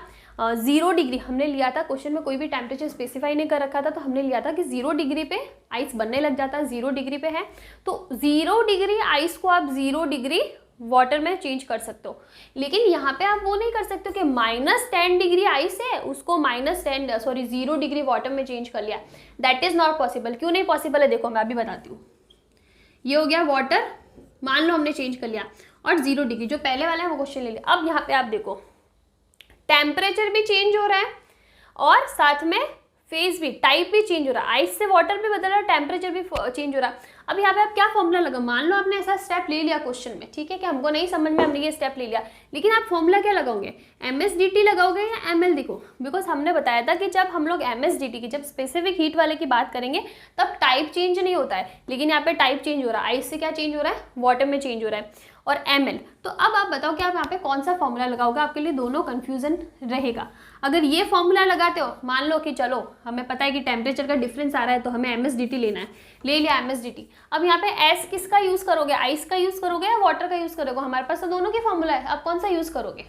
0 डिग्री हमने लिया था, क्वेश्चन में कोई भी टेम्परेचर स्पेसिफाई नहीं कर रखा था, तो हमने लिया था कि 0 डिग्री पे आइस बनने लग जाता है, 0 डिग्री पे है तो 0 डिग्री आइस को आप 0 डिग्री वाटर में चेंज कर सकते हो। लेकिन यहाँ पे आप वो नहीं कर सकते कि -10 डिग्री आइस है उसको 0 डिग्री वाटर में चेंज कर लिया, दैट इज नॉट पॉसिबल। क्यों नहीं पॉसिबल है, देखो मैं अभी बताती हूँ। ये हो गया वाटर, मान लो हमने चेंज कर लिया, और 0 डिग्री जो पहले वाला है वो क्वेश्चन ले लिया। अब यहाँ पे आप देखो टेम्परेचर भी चेंज हो रहा है और साथ में फेज भी, टाइप भी चेंज हो रहा है, आइस से वाटर भी बदल रहा है, टेम्परेचर भी चेंज हो रहा है। अब यहाँ पे आप क्या फॉर्मूला लगा, मान लो आपने ऐसा स्टेप ले लिया क्वेश्चन में, ठीक है, कि हमको नहीं समझ में, हमने ये स्टेप ले लिया, लेकिन आप फॉर्मूला क्या लगाओगे, MSDT लगाओगे या ML? देखो बिकॉज हमने बताया था कि जब हम लोग MSDT की, जब स्पेसिफिक हीट वाले की बात करेंगे तब टाइप चेंज नहीं होता है, लेकिन यहाँ पे टाइप चेंज हो रहा है, आइस से क्या चेंज हो रहा है, वाटर में चेंज हो रहा है, और ML। तो अब आप बताओ कि आप यहाँ पे कौन सा फॉर्मूला लगाओगे, आपके लिए दोनों कंफ्यूजन रहेगा। अगर ये फॉर्मूला लगाते हो, मान लो कि चलो हमें पता है कि टेम्परेचर का डिफरेंस आ रहा है तो हमें MSDT लेना है, ले लिया MSDT। अब यहाँ पे S किसका यूज करोगे, आइस का यूज करोगे या वाटर का यूज करोगे, हमारे पास तो दोनों के फॉर्मूला है, आप कौन सा यूज करोगे,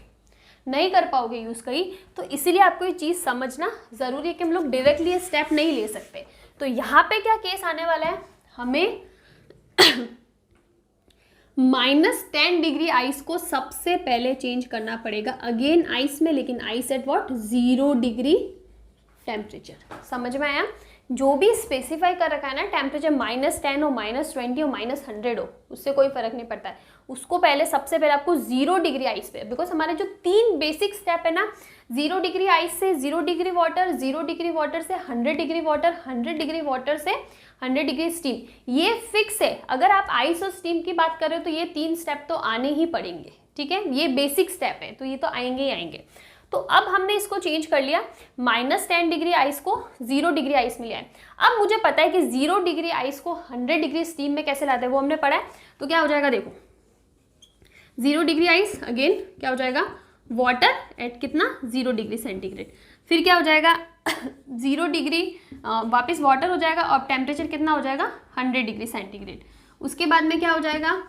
नहीं कर पाओगे यूज कहीं। तो इसीलिए आपको ये चीज समझना जरूरी है कि हम लोग डायरेक्टली ये स्टेप नहीं ले सकते। तो यहाँ पे क्या केस आने वाला है, हमें -10 डिग्री आइस को सबसे पहले चेंज करना पड़ेगा, अगेन आइस में, लेकिन ice at what, 0 degree temperature. समझ में आया, जो भी स्पेसिफाई कर रखा है ना टेम्परेचर, -10 हो, -20 हो, -100 हो, उससे कोई फर्क नहीं पड़ता है, उसको पहले सबसे पहले आपको 0 डिग्री आइस पे, बिकॉज हमारे जो 3 बेसिक स्टेप है ना, 0 डिग्री आइस से 0 डिग्री वाटर, 0 डिग्री वाटर से 100 डिग्री वाटर, 100 डिग्री वाटर से 100 डिग्री स्टीम, ये फिक्स है। अगर आप आइस और स्टीम की बात करें तो ये 3 स्टेप तो आने ही पड़ेंगे, ठीक है, ये बेसिक स्टेप है, तो ये तो आएंगे ही आएंगे। तो अब हमने इसको चेंज कर लिया, -10 डिग्री आइस को 0 डिग्री आइस में लिया है। अब मुझे पता है कि 0 डिग्री आइस को 100 डिग्री स्टीम में कैसे लाते हैं, वो हमने पढ़ा है। तो क्या हो जाएगा, देखो 0 डिग्री आइस, अगेन क्या हो जाएगा, वाटर एट कितना, 0 डिग्री सेंटीग्रेड, फिर क्या हो जाएगा 0 डिग्री वापस वाटर हो जाएगा, और टेम्परेचर कितना हो जाएगा, 100 डिग्री सेंटीग्रेड। उसके बाद में क्या हो जाएगा,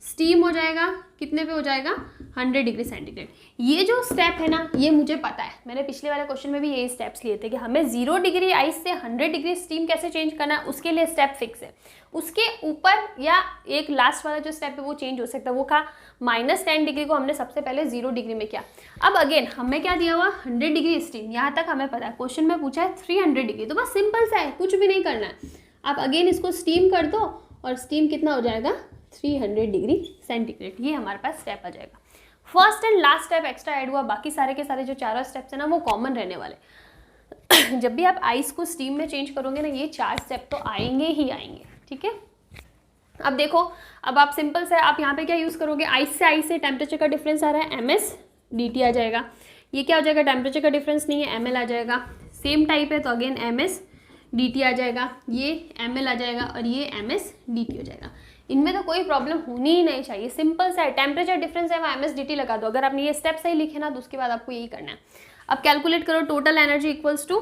स्टीम हो जाएगा, कितने पे हो जाएगा, 100 डिग्री सेंटीग्रेड। ये जो स्टेप है ना, ये मुझे पता है, मैंने पिछले वाले क्वेश्चन में भी यही स्टेप्स लिए थे कि हमें 0 डिग्री आइस से 100 डिग्री स्टीम कैसे चेंज करना है, उसके लिए स्टेप फिक्स है। उसके ऊपर या एक लास्ट वाला जो स्टेप है वो चेंज हो सकता है, वो था -10 डिग्री को हमने सबसे पहले 0 डिग्री में किया। अब अगेन हमें क्या दिया हुआ, 100 डिग्री स्टीम, यहाँ तक हमें पता है, क्वेश्चन में पूछा है 300 डिग्री, तो बस सिंपल सा है, कुछ भी नहीं करना है। आप अगेन इसको स्टीम कर दो, और स्टीम कितना हो जाएगा, 300 डिग्री सेंटीग्रेड, ये हमारे पास स्टेप आ जाएगा। First and last step extra add हुआ, बाकी सारे के सारे जो चारों स्टेप्स है ना वो कॉमन रहने वाले। जब भी आप आइस को स्टीम में चेंज करोगे ना, ये 4 स्टेप तो आएंगे ही आएंगे, ठीक है। अब देखो, अब आप सिंपल से आप यहाँ पे क्या यूज़ करोगे, आइस से टेम्परेचर का डिफरेंस आ रहा है, MSDT आ जाएगा। ये क्या हो जाएगा, टेम्परेचर का डिफरेंस नहीं है, ML आ जाएगा। सेम टाइप है तो अगेन MSDT आ जाएगा, ये ML आ जाएगा, और ये MSDT हो जाएगा। इनमें तो कोई प्रॉब्लम होनी ही नहीं चाहिए, सिंपल सा है, टेम्परेचर डिफरेंस है, वहाँ MSDT लगा दो। अगर आपने ये स्टेप सही लिखे ना, तो उसके बाद आपको यही करना है। अब कैलकुलेट करो, टोटल एनर्जी इक्वल्स टू,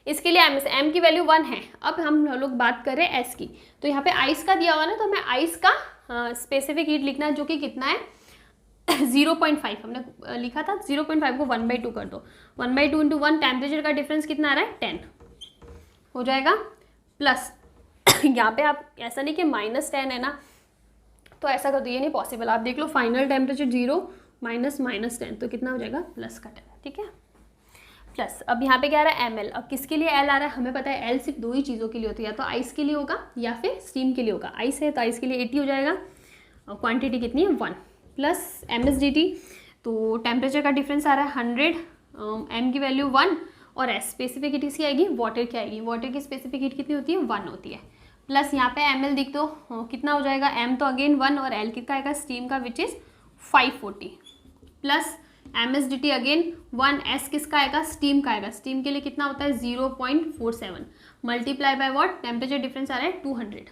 इसके लिए M की वैल्यू 1 है। अब हम लोग बात करें S की, तो यहाँ पे आइस का दिया हुआ ना, तो हमें आइस का स्पेसिफिक हीट लिखना है, जो कि कितना है 0.5 हमने लिखा था, 0.5 को 1/2 कर दो, 1/2 इंटू 1, टेम्परेचर का डिफरेंस कितना आ रहा है, 10 हो जाएगा, प्लस यहाँ पे आप ऐसा नहीं कि -10 है ना, तो ऐसा कर दो, ये नहीं पॉसिबल। आप देख लो, फाइनल टेम्परेचर 0 -10, तो कितना हो जाएगा, प्लस का 10, ठीक है। प्लस अब यहाँ पे क्या आ रहा है ml। अब किसके लिए l आ रहा है, हमें पता है l सिर्फ दो ही चीज़ों के लिए होती है, या तो आइस के लिए होगा या फिर स्टीम के लिए होगा। आइस है तो आइस के लिए 80 हो जाएगा और क्वांटिटी कितनी है 1 प्लस msdt। तो टेम्परेचर का डिफरेंस आ रहा है 100, m की वैल्यू 1 और s स्पेसिफिक हीट किसकी आएगी, वाटर की आएगी। वाटर की स्पेसिफिक हीट कितनी होती है 1 होती है। प्लस यहाँ पे ml दिख दो कितना हो जाएगा, m तो अगेन 1 और l कितना आएगा स्टीम का which is 540 plus msdt again 1, s किसका आएगा स्टीम का आएगा। स्टीम के लिए कितना होता है 0.47 multiply by what, temperature difference आ रहा है 200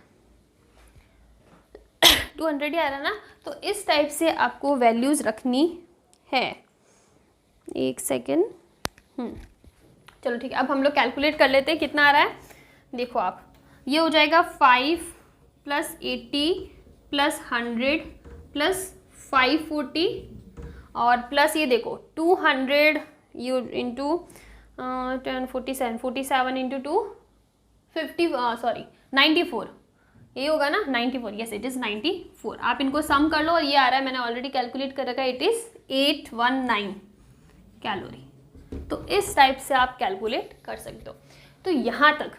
ही आ रहा है ना। तो इस टाइप से आपको वैल्यूज़ रखनी है। एक सेकेंड, चलो ठीक है। अब हम लोग कैलकुलेट कर लेते हैं कितना आ रहा है। देखो आप, ये हो जाएगा 5 प्लस 80 प्लस 100 प्लस 540 और प्लस ये देखो 200 यू इंटू 47 इंटू 2 94, ये होगा ना 94। Yes it is 94। आप इनको सम कर लो और ये आ रहा है, मैंने ऑलरेडी कैलकुलेट कर रखा है, इट इज़ 819 कैलोरी। तो इस टाइप से आप कैलकुलेट कर सकते हो। तो यहाँ तक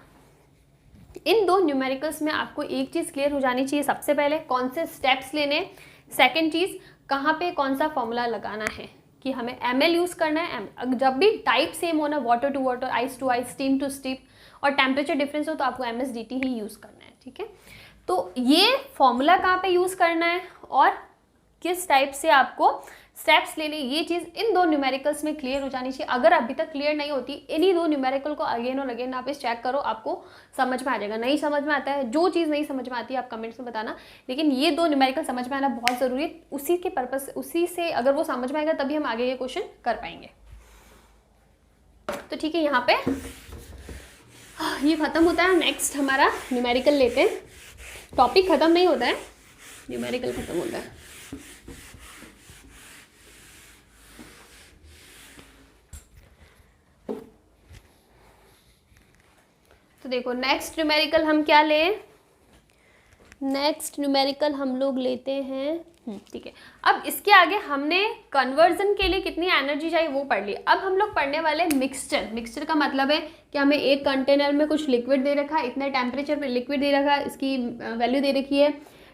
इन दो न्यूमेरिकल्स में आपको एक चीज़ क्लियर हो जानी चाहिए। सबसे पहले कौन से स्टेप्स लेने, सेकंड चीज़ कहाँ पे कौन सा फॉर्मूला लगाना है कि हमें ml यूज़ करना है। जब भी टाइप सेम हो ना, water to water, ice to ice, steam to steam और टेम्परेचर डिफरेंस हो, तो आपको msdt ही यूज़ करना है। ठीक है, तो ये फॉर्मूला कहाँ पे यूज़ करना है और किस टाइप से आपको स्टेप्स लेने, ये चीज़ इन दो न्यूमेरिकल्स में क्लियर हो जानी चाहिए। अगर अभी तक क्लियर नहीं होती, इन्हीं दो न्यूमेरिकल को अगेन और अगेन आप इस चेक करो, आपको समझ में आ जाएगा। नहीं समझ में आता है, जो चीज़ नहीं समझ में आती है आप कमेंट्स में बताना, लेकिन ये दो न्यूमेरिकल समझ में आना बहुत ज़रूरी है। उसी के पर्पज़, उसी से अगर वो समझ में आएगा तभी हम आगे ये क्वेश्चन कर पाएंगे। तो ठीक है, यहाँ पे ये ख़त्म होता है। नेक्स्ट हमारा न्यूमेरिकल लेते हैं। टॉपिक ख़त्म नहीं होता है, न्यूमेरिकल ख़त्म होता है। तो देखो नेक्स्ट न्यूमेरिकल हम क्या लें, नेक्स्ट न्यूमेरिकल हम लोग लेते हैं, ठीक है। अब इसके आगे हमने कन्वर्जन के लिए कितनी एनर्जी चाहिए वो पढ़ ली। अब हम लोग पढ़ने वाले मिक्सचर। मिक्सचर का मतलब है कि हमें एक कंटेनर में कुछ लिक्विड दे रखा है, इतने टेम्परेचर पे लिक्विड दे रखा है, इसकी वैल्यू दे रखी है,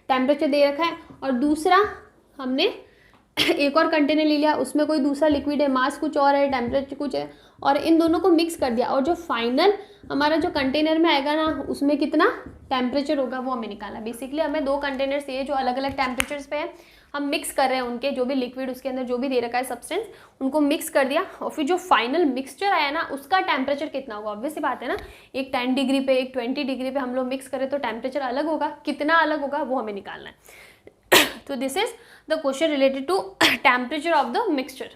टेम्परेचर दे रखा है, और दूसरा हमने एक और कंटेनर ले लिया, उसमें कोई दूसरा लिक्विड है, मास कुछ और है, टेम्परेचर कुछ है, और इन दोनों को मिक्स कर दिया, और जो फाइनल हमारा जो कंटेनर में आएगा ना, उसमें कितना टेम्परेचर होगा वो हमें निकालना। बेसिकली हमें दो कंटेनर से जो अलग अलग टेम्परेचर्स पे है, हम मिक्स कर रहे हैं उनके जो भी लिक्विड उसके अंदर जो भी दे रखा है सब्सटेंस, उनको मिक्स कर दिया, और फिर जो फाइनल मिक्सचर आया ना उसका टेम्परेचर कितना होगा। ऑब्वियस सी बात है ना, एक 10 डिग्री पे एक 20 डिग्री पे हम लोग मिक्स करें तो टेम्परेचर अलग होगा, कितना अलग होगा वो हमें निकालना है। तो this is the question related to temperature of the mixture.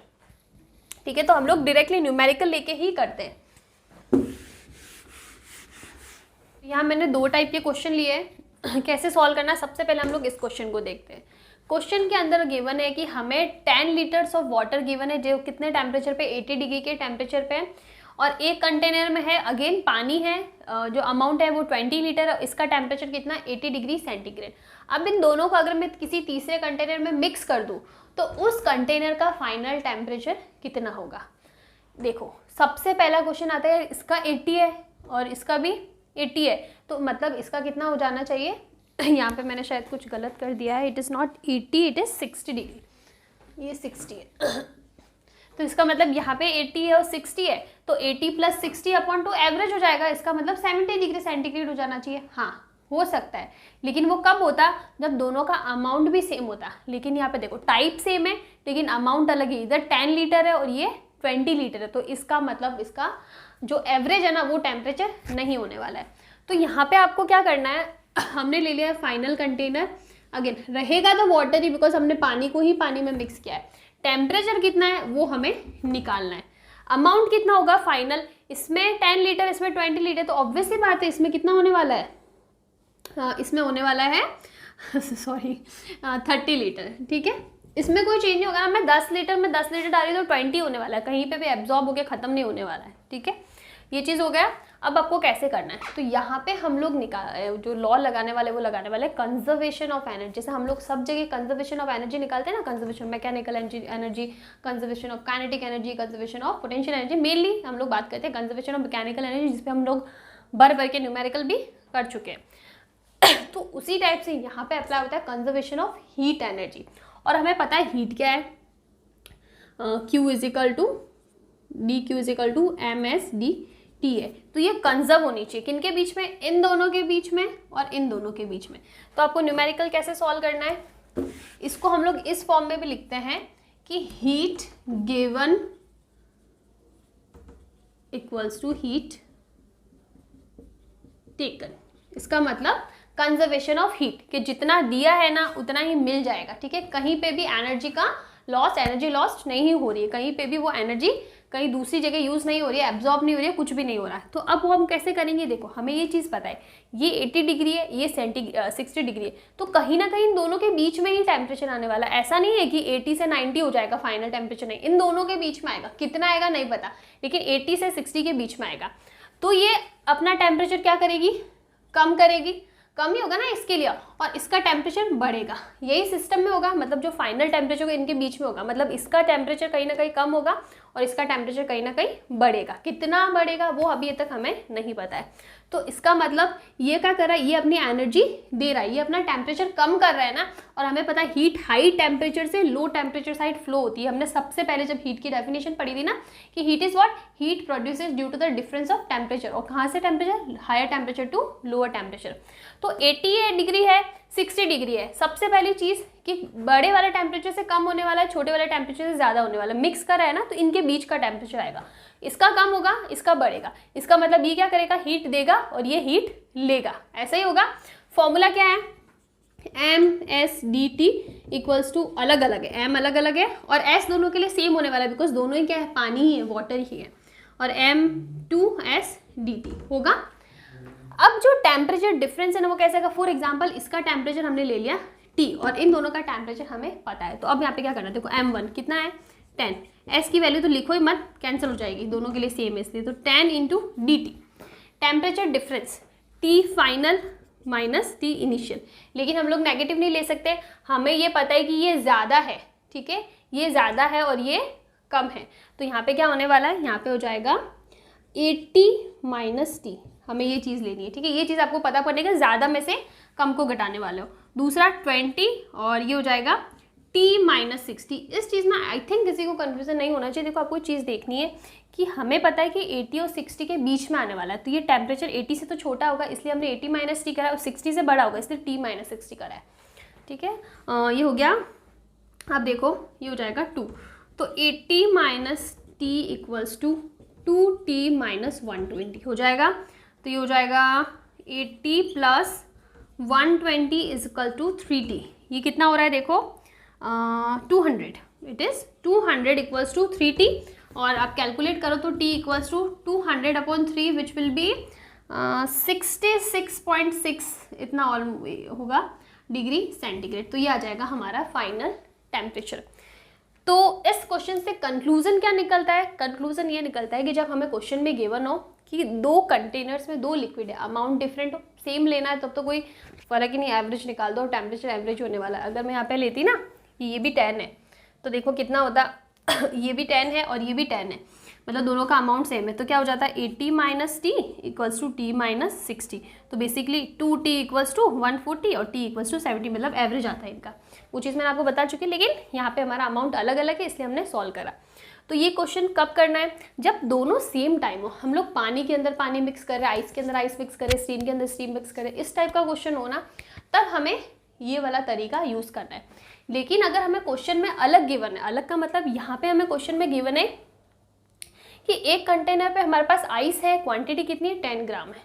ठीक है, तो हम लोग डायरेक्टली न्यूमेरिकल लेके ही करते हैं। यहाँ मैंने दो टाइप के क्वेश्चन लिए हैं, कैसे सॉल्व करना है सबसे पहले हम लोग इस क्वेश्चन को देखते हैं। क्वेश्चन के अंदर गिवन है कि हमें 10 लीटर्स ऑफ वाटर गिवन है जो कितने टेम्परेचर पे, 80 डिग्री के टेम्परेचर पे, और एक कंटेनर में है अगेन पानी है, जो अमाउंट है वो 20 लीटर है, इसका टेम्परेचर कितना 80 डिग्री सेंटीग्रेड। अब इन दोनों को अगर मैं किसी तीसरे कंटेनर में मिक्स कर दूं तो उस कंटेनर का फाइनल टेम्परेचर कितना होगा। देखो सबसे पहला क्वेश्चन आता है, इसका 80 है और इसका भी 80 है, तो मतलब इसका कितना हो जाना चाहिए। यहाँ पे मैंने शायद कुछ गलत कर दिया है, it is not 80, it is 60 degree, ये 60 है। तो इसका मतलब यहाँ पे 80 है और 60 है, तो 80 प्लस 60 अपॉन 2 एवरेज हो जाएगा, इसका मतलब 70 डिग्री सेंटीग्रेड हो जाना चाहिए। हाँ हो सकता है, लेकिन वो कब होता, जब दोनों का अमाउंट भी सेम होता। लेकिन यहाँ पे देखो टाइप सेम है लेकिन अमाउंट अलग है, इधर 10 लीटर है और ये 20 लीटर है, तो इसका मतलब इसका जो एवरेज है ना वो टेम्परेचर नहीं होने वाला है। तो यहाँ पे आपको क्या करना है, हमने ले लिया है फाइनल कंटेनर, अगेन रहेगा तो वाटर ही, बिकॉज हमने पानी को ही पानी में मिक्स किया है। टेम्परेचर कितना है वो हमें निकालना है, अमाउंट कितना होगा फाइनल, इसमें 10 लीटर इसमें 20 लीटर, तो ऑब्वियसली बात है इसमें कितना होने वाला है, इसमें होने वाला है सॉरी 30 लीटर। ठीक है, इसमें कोई चेंज नहीं होगा। मैं 10 लीटर में 10 लीटर डाली तो 20 होने वाला है, कहीं पे भी एब्जॉर्ब होकर ख़त्म नहीं होने वाला है। ठीक है, ये चीज़ हो गया। अब आपको कैसे करना है, तो यहाँ पे हम लोग जो लॉ लगाने वाले वो लगाने वाले कंजर्वेशन ऑफ एनर्जी। जैसे हम लोग सब जगह कंजर्वेशन ऑफ एनर्जी निकालते हैं ना, conservation mechanical energy, conservation of kinetic energy, conservation of potential energy, mainly हम लोग बात करते हैं कंजर्वेशन ऑफ मैकेनिकल एनर्जी, जिसपे हम लोग भर के न्यूमेरिकल भी कर चुके हैं। तो उसी टाइप से यहाँ पे अप्लाई होता है कंजर्वेशन ऑफ हीट एनर्जी। और हमें पता है हीट क्या है, Q is equal to DQ is equal to MSDT है। तो ये कंजर्व होनी चाहिए किनके बीच में, इन दोनों के बीच में और इन दोनों के बीच में। तो आपको न्यूमेरिकल कैसे सॉल्व करना है, इसको हम लोग इस फॉर्म में भी लिखते हैं कि heat given equals to heat taken. इसका मतलब कंजर्वेशन ऑफ हीट, कि जितना दिया है ना उतना ही मिल जाएगा, ठीक है। कहीं पे भी एनर्जी का लॉस, एनर्जी लॉस नहीं हो रही है, कहीं पे भी वो एनर्जी कहीं दूसरी जगह यूज नहीं हो रही है, एब्जॉर्ब नहीं हो रही है, कुछ भी नहीं हो रहा है। तो अब वो हम कैसे करेंगे, देखो हमें ये चीज़ पता है ये 80 डिग्री है, ये 60 डिग्री है, तो कहीं ना कहीं इन दोनों के बीच में ही टेम्परेचर आने वाला है। ऐसा नहीं है कि 80 से 90 हो जाएगा फाइनल टेम्परेचर, नहीं, इन दोनों के बीच में आएगा। कितना आएगा नहीं पता, लेकिन 80 से 60 के बीच में आएगा। तो ये अपना टेम्परेचर क्या करेगी, कम करेगी, कम ही होगा ना इसके लिए, और इसका टेम्परेचर बढ़ेगा। यही सिस्टम में होगा, मतलब जो फाइनल टेम्परेचर इनके बीच में होगा, मतलब इसका टेम्परेचर कहीं ना कहीं कम होगा और इसका टेम्परेचर कहीं ना कहीं बढ़ेगा। कितना बढ़ेगा वो अभी तक हमें नहीं पता है। तो इसका मतलब ये क्या कर रहा है, ये अपनी एनर्जी दे रहा है, ये अपना टेम्परेचर कम कर रहा है ना। और हमें पता है हीट हाई टेम्परेचर से लो टेम्परेचर साइड फ्लो होती है। हमने सबसे पहले जब हीट की डेफिनेशन पढ़ी थी ना कि heat is what, heat produces due to the difference of temperature. और कहाँ से temperature, higher temperature to lower temperature. तो 80 डिग्री है, 60 डिग्री है। सबसे पहली चीज़ कि बड़े वाले टेम्परेचर से कम होने वाला है, छोटे वाले टेम्परेचर से ज़्यादा होने वाला है। मिक्स कर रहा है ना, तो इनके बीच का टेम्परेचर आएगा, इसका कम होगा, इसका बढ़ेगा। इसका मतलब ये क्या करेगा, हीट देगा और ये हीट लेगा, ऐसा ही होगा। फॉर्मूला क्या है, MSDT इक्वल्स टू अलग अलग है, M अलग अलग है और S दोनों के लिए सेम होने वाला है, बिकॉज दोनों ही क्या है, पानी ही है, वाटर ही है। और M2SDT होगा। अब जो टेम्परेचर डिफरेंस है ना वो कैसे होगा, फॉर एग्जाम्पल इसका टेम्परेचर हमने ले लिया T और इन दोनों का टेम्परेचर हमें पता है। तो अब यहाँ पे क्या करना है, देखो M1 कितना है 10, S की वैल्यू तो लिखो ही मत, कैंसिल हो जाएगी, दोनों के लिए सेम है इसलिए। तो 10 into DT, temperature difference T final minus T initial. लेकिन हम लोग नेगेटिव नहीं ले सकते, हमें ये पता है कि ये ज़्यादा है, ठीक है, ये ज़्यादा है और ये कम है। तो यहाँ पे क्या होने वाला है, यहाँ पे हो जाएगा 80 माइनस T, हमें ये चीज़ लेनी है, ठीक है। ये चीज़ आपको पता पड़ेगा, ज़्यादा में से कम को घटाने वाले हो। दूसरा 20 और ये हो जाएगा T माइनस 60। इस चीज़ में आई थिंक किसी को कन्फ्यूजन नहीं होना चाहिए। देखो आपको चीज़ देखनी है कि हमें पता है कि 80 और 60 के बीच में आने वाला है। तो ये टेम्परेचर 80 से तो छोटा होगा इसलिए हमने 80 माइनस T करा है, और 60 से बड़ा होगा इसलिए T माइनस 60 करा है, ठीक है। ये हो गया। अब देखो ये हो जाएगा 2, तो 80 minus T equals to 2T minus 120 हो जाएगा। तो ये हो जाएगा 80 plus 120 is equal to 3T। ये कितना हो रहा है देखो, 200, it is 200 equals to 3T। और आप कैलकुलेट करो तो T equals to 200 upon 3 which will be 66.6 इतना ऑल होगा डिग्री सेंटीग्रेड। तो ये आ जाएगा हमारा फाइनल टेम्परेचर। तो इस क्वेश्चन से कंक्लूजन क्या निकलता है, कंक्लूजन ये निकलता है कि जब हमें क्वेश्चन में गिवन हो कि 2 कंटेनर्स में 2 लिक्विड है, अमाउंट डिफरेंट हो, सेम लेना है तब तो कोई फ़र्क ही नहीं, एवरेज निकाल दो, टेम्परेचर एवरेज होने वाला है। अगर मैं यहाँ पे लेती ना ये भी 10 है तो देखो कितना होता ये भी 10 है और ये भी 10 है, मतलब दोनों का अमाउंट सेम है। तो क्या हो जाता है 80 minus T equals to T minus 60। तो बेसिकली 2T इक्वल्स टू 140 और T इक्वल्स टू 70, मतलब एवरेज आता है इनका। वो चीज़ मैंने आपको बता चुकी, लेकिन यहाँ पे हमारा अमाउंट अलग अलग है इसलिए हमने सॉल्व करा। तो ये क्वेश्चन कब करना है, जब दोनों सेम टाइम हो, हम लोग पानी के अंदर पानी मिक्स करें, आइस के अंदर आइस मिक्स करें, स्टीम के अंदर स्टीम मिक्स करें, इस टाइप का क्वेश्चन हो ना, तब हमें ये वाला तरीका यूज़ करना है। लेकिन अगर हमें क्वेश्चन में अलग गिवन है, अलग का मतलब यहाँ पे हमें क्वेश्चन में गिवन है कि एक कंटेनर पे हमारे पास आइस है, क्वांटिटी कितनी है 10 ग्राम है,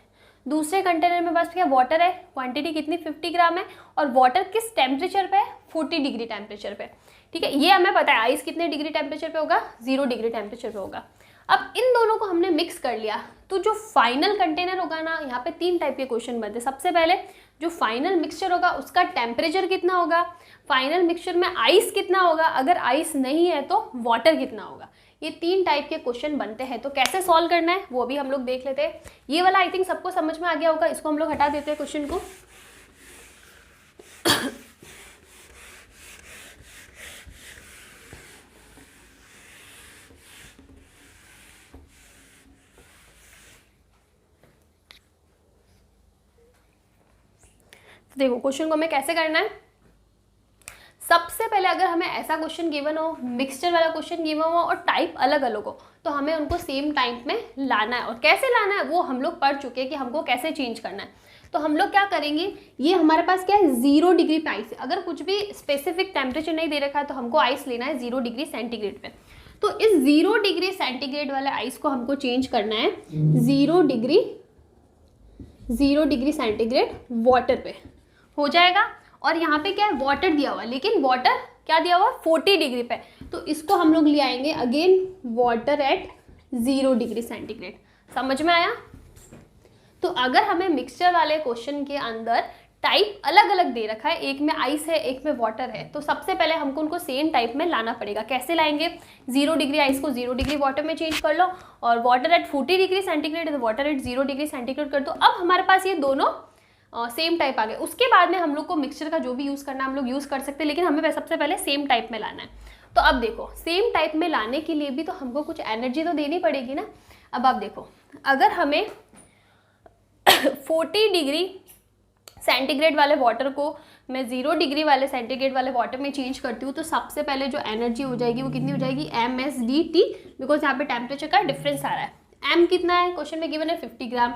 दूसरे कंटेनर में पास क्या वाटर है, क्वांटिटी कितनी 50 ग्राम है, और वाटर किस टेम्परेचर पे है 40 डिग्री टेम्परेचर पे, ठीक है। ये हमें पता है आइस कितने डिग्री टेम्परेचर पे होगा, 0 डिग्री टेम्परेचर पे होगा। अब इन दोनों को हमने मिक्स कर लिया तो जो फाइनल कंटेनर होगा ना, यहाँ पे 3 टाइप के क्वेश्चन बनते हैं। सबसे पहले जो फाइनल मिक्सचर होगा उसका टेम्परेचर कितना होगा, फाइनल मिक्सचर में आइस कितना होगा, अगर आइस नहीं है तो वाटर कितना होगा, ये 3 टाइप के क्वेश्चन बनते हैं। तो कैसे सॉल्व करना है वो भी हम लोग देख लेते हैं। ये वाला आई थिंक सबको समझ में आ गया होगा, इसको हम लोग हटा देते हैं क्वेश्चन को। देखो क्वेश्चन को हमें कैसे करना है। सबसे पहले अगर हमें ऐसा क्वेश्चन गिवन हो, मिक्सचर वाला क्वेश्चन गिवन हो और टाइप अलग अलग हो, तो हमें उनको सेम टाइप में लाना है। और कैसे लाना है वो हम लोग पढ़ चुके हैं कि हमको कैसे चेंज करना है। तो हम लोग क्या करेंगे, ये हमारे पास क्या है 0 डिग्री पे आइस है। अगर कुछ भी स्पेसिफिक टेम्परेचर नहीं दे रखा है तो हमको आइस लेना है 0 डिग्री सेंटीग्रेड पे। तो इस 0 डिग्री सेंटीग्रेड वाले आइस को हमको चेंज करना है 0 डिग्री सेंटीग्रेड वाटर पे हो जाएगा। और यहाँ पे क्या है वाटर दिया हुआ है, लेकिन वाटर क्या दिया हुआ 40 डिग्री पे। तो इसको हम लोग ले आएंगे again water at 0 degree centigrade. समझ में आया। तो अगर हमें मिक्सचर वाले क्वेश्चन के अंदर टाइप अलग अलग दे रखा है, एक में आइस है एक में वाटर है, तो सबसे पहले हमको उनको सेम टाइप में लाना पड़ेगा। कैसे लाएंगे, 0 डिग्री आइस को 0 डिग्री वाटर में चेंज कर लो और वाटर एट 40 डिग्री सेंटीग्रेड तो वाटर एट 0 डिग्री सेंटीग्रेड कर दो। अब हमारे पास ये दोनों सेम टाइप आ गए। उसके बाद में हम लोग को मिक्सचर का जो भी यूज़ करना है हम लोग यूज़ कर सकते हैं, लेकिन हमें सबसे पहले सेम टाइप में लाना है। तो अब देखो सेम टाइप में लाने के लिए भी तो हमको कुछ एनर्जी तो देनी पड़ेगी ना। अब आप देखो अगर हमें 40 डिग्री सेंटीग्रेड वाले वाटर को मैं 0 डिग्री वाले सेंटीग्रेड वाले वाटर में चेंज करती हूँ, तो सबसे पहले जो एनर्जी हो जाएगी वो कितनी हो जाएगी MSDT, बिकॉज यहाँ पे टेम्परेचर का डिफरेंस आ रहा है। M कितना है क्वेश्चन में गिवन है 50 ग्राम।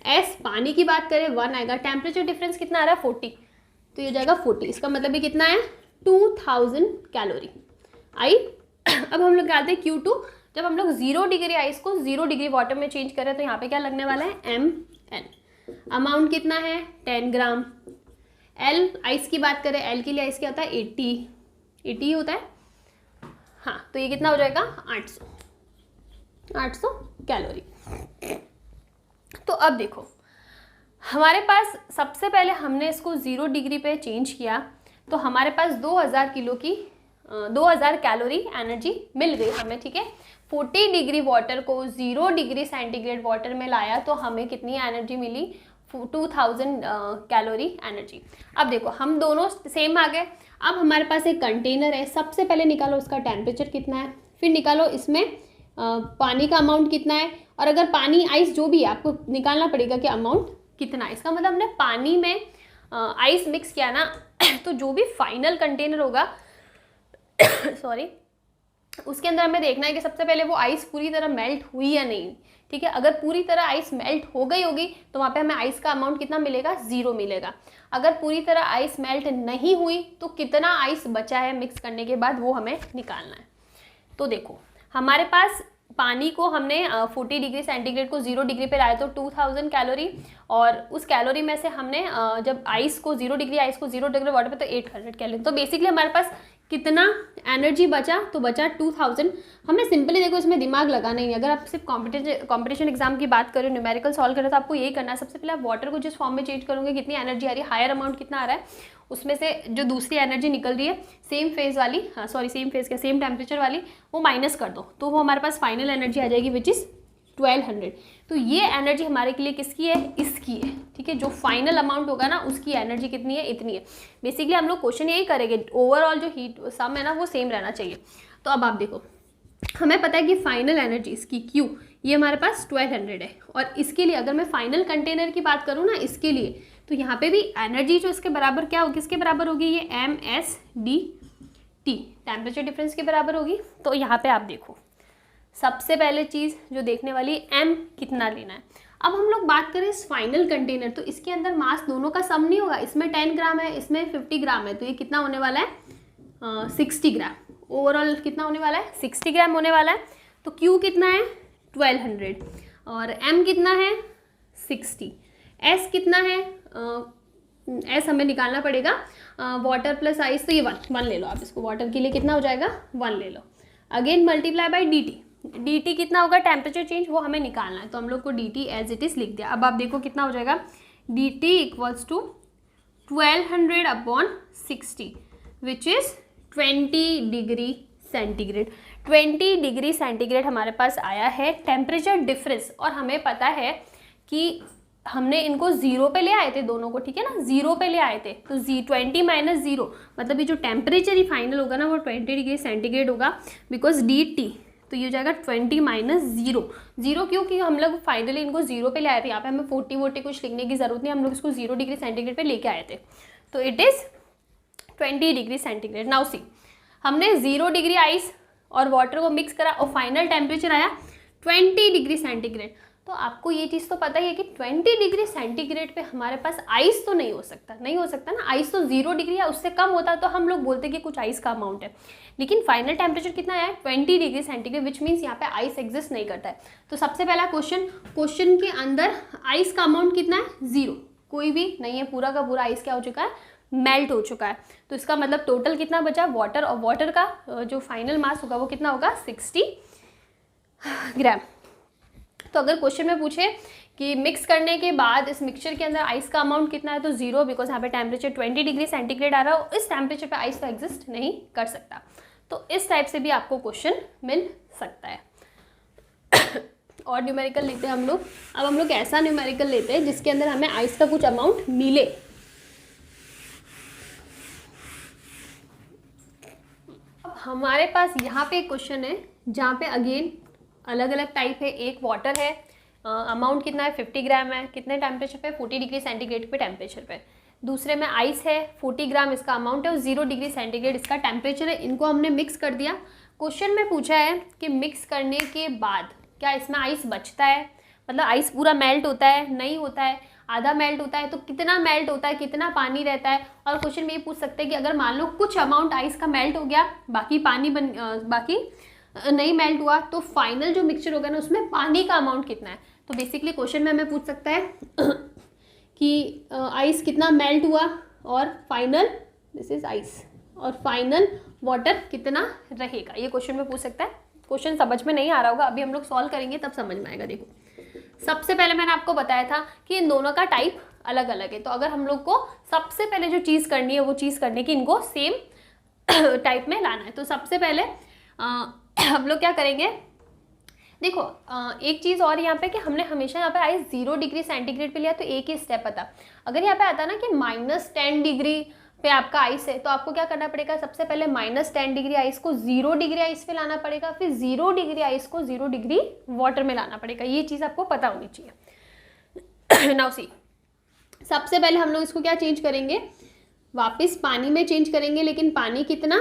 S पानी की बात करें 1 आएगा। टेम्परेचर डिफरेंस कितना आ रहा है 40, तो ये जाएगा 40। इसका मतलब ये कितना है 2000 कैलोरी आई। अब हम लोग डालते हैं Q2। जब हम लोग 0 डिग्री आइस को 0 डिग्री वाटर में चेंज करें तो यहाँ पे क्या लगने वाला है MN। अमाउंट कितना है 10 ग्राम। L आइस की बात करें, L के लिए आइस क्या होता है 80 होता है। हाँ तो ये कितना हो जाएगा 800 कैलोरी। तो अब देखो हमारे पास सबसे पहले हमने इसको 0 डिग्री पे चेंज किया तो हमारे पास 2000 कैलोरी एनर्जी मिल गई हमें, ठीक है। 40 डिग्री वाटर को 0 डिग्री सेंटीग्रेड वाटर में लाया तो हमें कितनी एनर्जी मिली 2000 कैलोरी एनर्जी। अब देखो हम दोनों सेम आ गए। अब हमारे पास एक कंटेनर है, सबसे पहले निकालो उसका टेम्परेचर कितना है, फिर निकालो इसमें पानी का अमाउंट कितना है, और अगर पानी आइस जो भी है आपको निकालना पड़ेगा कि अमाउंट कितना है। इसका मतलब हमने पानी में आइस मिक्स किया ना तो जो भी फाइनल कंटेनर होगा सॉरी उसके अंदर हमें देखना है कि सबसे पहले वो आइस पूरी तरह मेल्ट हुई या नहीं, ठीक है। अगर पूरी तरह आइस मेल्ट हो गई होगी तो वहाँ पे हमें आइस का अमाउंट कितना मिलेगा 0 मिलेगा। अगर पूरी तरह आइस मेल्ट नहीं हुई तो कितना आइस बचा है मिक्स करने के बाद वो हमें निकालना है। तो देखो हमारे पास पानी को हमने 40 डिग्री सेंटीग्रेड को 0 डिग्री पे लाया तो 2000 कैलोरी, और उस कैलोरी में से हमने जब आइस को 0 डिग्री आइस को 0 डिग्री वाटर पे तो 800 कैलोरी। तो बेसिकली हमारे पास कितना एनर्जी बचा, तो बचा 2000। हमें सिंपली देखो इसमें दिमाग लगाना ही है। अगर आप सिर्फ कॉम्पिटिशन एग्जाम की बात करें, न्यूमेरिकल सॉल्व करें, तो आपको यही करना है। सबसे पहले आप वाटर को जिस फॉर्म में चेंज करोगे कितनी एनर्जी आ रही है, हायर अमाउंट कितना आ रहा है, उसमें से जो दूसरी एनर्जी निकल रही है सेम फेज वाली, सेम टेम्परेचर वाली, वो माइनस कर दो तो वो हमारे पास फाइनल एनर्जी आ जाएगी विच इज़ 1200। तो ये एनर्जी हमारे के लिए किसकी है, इसकी है, ठीक है। जो फाइनल अमाउंट होगा ना उसकी एनर्जी कितनी है, इतनी है। बेसिकली हम लोग क्वेश्चन यही करेंगे, ओवरऑल जो हीट सम है ना वो सेम रहना चाहिए। तो अब आप देखो हमें पता है कि फाइनल एनर्जी इसकी Q ये हमारे पास 1200 है, और इसके लिए अगर मैं फाइनल कंटेनर की बात करूँ ना इसके लिए, तो यहाँ पे भी एनर्जी जो इसके बराबर क्या होगी, किसके बराबर होगी, ये MSDT टेम्परेचर डिफरेंस के बराबर होगी। तो यहाँ पे आप देखो सबसे पहले चीज़ जो देखने वाली M कितना लेना है। अब हम लोग बात करें इस फाइनल कंटेनर, तो इसके अंदर मास दोनों का सम नहीं होगा, इसमें 10 ग्राम है इसमें 50 ग्राम है, तो ये कितना होने वाला है 60 ग्राम। ओवरऑल कितना होने वाला है 60 ग्राम होने वाला है। तो Q कितना है 1200 और M कितना है 60। S कितना है S हमें निकालना पड़ेगा वाटर प्लस आइस, तो ये 1 ले लो आप इसको, वाटर के लिए कितना हो जाएगा 1 ले लो। अगेन मल्टीप्लाई बाई dt कितना होगा टेम्परेचर चेंज वो हमें निकालना है, तो हम लोग को dt एज इट इज़ लिख दिया। अब आप देखो कितना हो जाएगा dt equals to 1200 upon 60 which is 20 degree centigrade. 20 degree centigrade हमारे पास आया है टेम्परेचर डिफरेंस, और हमें पता है कि हमने इनको 0 पे ले आए थे दोनों को, ठीक है ना, 0 पे ले आए थे, तो 20 माइनस 0 मतलब ये जो टेम्परेचर ही फाइनल होगा ना वो 20 डिग्री सेंटीग्रेड होगा, बिकॉज dt, तो ये हो जाएगा 20 माइनस 0। क्योंकि हम लोग फाइनली इनको 0 पे ले आए थे, यहाँ पे हमें 40 कुछ लिखने की जरूरत नहीं, हम लोग इसको 0 डिग्री सेंटीग्रेड पे लेके आए थे, तो it is 20 degree centigrade. Now see, हमने 0 डिग्री आइस और वाटर को मिक्स करा और फाइनल टेम्परेचर आया 20 डिग्री सेंटीग्रेड। तो आपको ये चीज़ तो पता ही है कि 20 डिग्री सेंटीग्रेड पे हमारे पास आइस तो नहीं हो सकता ना, आइस तो 0 डिग्री या उससे कम होता तो हम लोग बोलते कि कुछ आइस का अमाउंट है, लेकिन फाइनल टेम्परेचर कितना आया है 20 डिग्री सेंटीग्रेड, विच मीन्स यहाँ पे आइस एग्जिस्ट नहीं करता है। तो सबसे पहला क्वेश्चन के अंदर आइस का अमाउंट कितना है 0, कोई भी नहीं है, पूरा का पूरा आइस क्या हो चुका है, मेल्ट हो चुका है। तो इसका मतलब टोटल कितना बचा वाटर, और वाटर का जो फाइनल मास होगा वो कितना होगा 60 ग्राम। तो अगर क्वेश्चन में पूछे कि मिक्स करने के बाद इस मिक्सचर के अंदर आइस का अमाउंट कितना है, तो 0, बिकॉज यहाँ पे टेम्परेचर 20 डिग्री सेंटीग्रेड आ रहा है, इस टेम्परेचर पे आइस तो एग्जिस्ट नहीं कर सकता। तो इस टाइप से भी आपको क्वेश्चन मिल सकता है। और न्यूमेरिकल लेते हैं हम लोग। अब हम लोग ऐसा न्यूमेरिकल लेते हैं जिसके अंदर हमें आइस का कुछ अमाउंट मिले। अब हमारे पास यहाँ पे एक क्वेश्चन है जहाँ पे अगेन अलग अलग टाइप है। एक वाटर है, अमाउंट कितना है 50 ग्राम है, कितने टेम्परेचर पे 40 डिग्री सेंटीग्रेड पे टेम्परेचर पे। दूसरे में आइस है 40 ग्राम इसका अमाउंट है और 0 डिग्री सेंटीग्रेड इसका टेम्परेचर है। इनको हमने मिक्स कर दिया। क्वेश्चन में पूछा है कि मिक्स करने के बाद क्या इसमें आइस बचता है, मतलब आइस पूरा मेल्ट होता है, नहीं होता है, आधा मेल्ट होता है, तो कितना मेल्ट होता है, कितना पानी रहता है। और क्वेश्चन में ये पूछ सकते हैं कि अगर मान लो कुछ अमाउंट आइस का मेल्ट हो गया, बाकी पानी बाकी नहीं मेल्ट हुआ, तो फाइनल जो मिक्सचर होगा ना उसमें पानी का अमाउंट कितना है। तो बेसिकली क्वेश्चन में हमें पूछ सकता है कि आइस कितना मेल्ट हुआ और फाइनल, दिस इज आइस, और फाइनल वाटर कितना रहेगा, ये क्वेश्चन में पूछ सकता है। क्वेश्चन समझ में नहीं आ रहा होगा, अभी हम लोग सॉल्व करेंगे तब समझ में आएगा। देखो सबसे पहले मैंने आपको बताया था कि इन दोनों का टाइप अलग अलग है, तो अगर हम लोग को सबसे पहले जो चीज़ करनी है वो चीज़ करने की इनको सेम टाइप में लाना है। तो सबसे पहले हम लोग क्या करेंगे, देखो एक चीज़ और यहाँ पे कि हमने हमेशा यहाँ पे आइस 0 डिग्री सेंटीग्रेड पे लिया, तो एक ही स्टेप आता। अगर यहाँ पे आता ना कि -10 डिग्री पे आपका आइस है, तो आपको क्या करना पड़ेगा, सबसे पहले -10 डिग्री आइस को 0 डिग्री आइस पे लाना पड़ेगा, फिर 0 डिग्री आइस को 0 डिग्री वाटर में लाना पड़ेगा। ये चीज़ आपको पता होनी चाहिए। नाउ सी, सबसे पहले हम लोग इसको क्या चेंज करेंगे, वापस पानी में चेंज करेंगे, लेकिन पानी कितना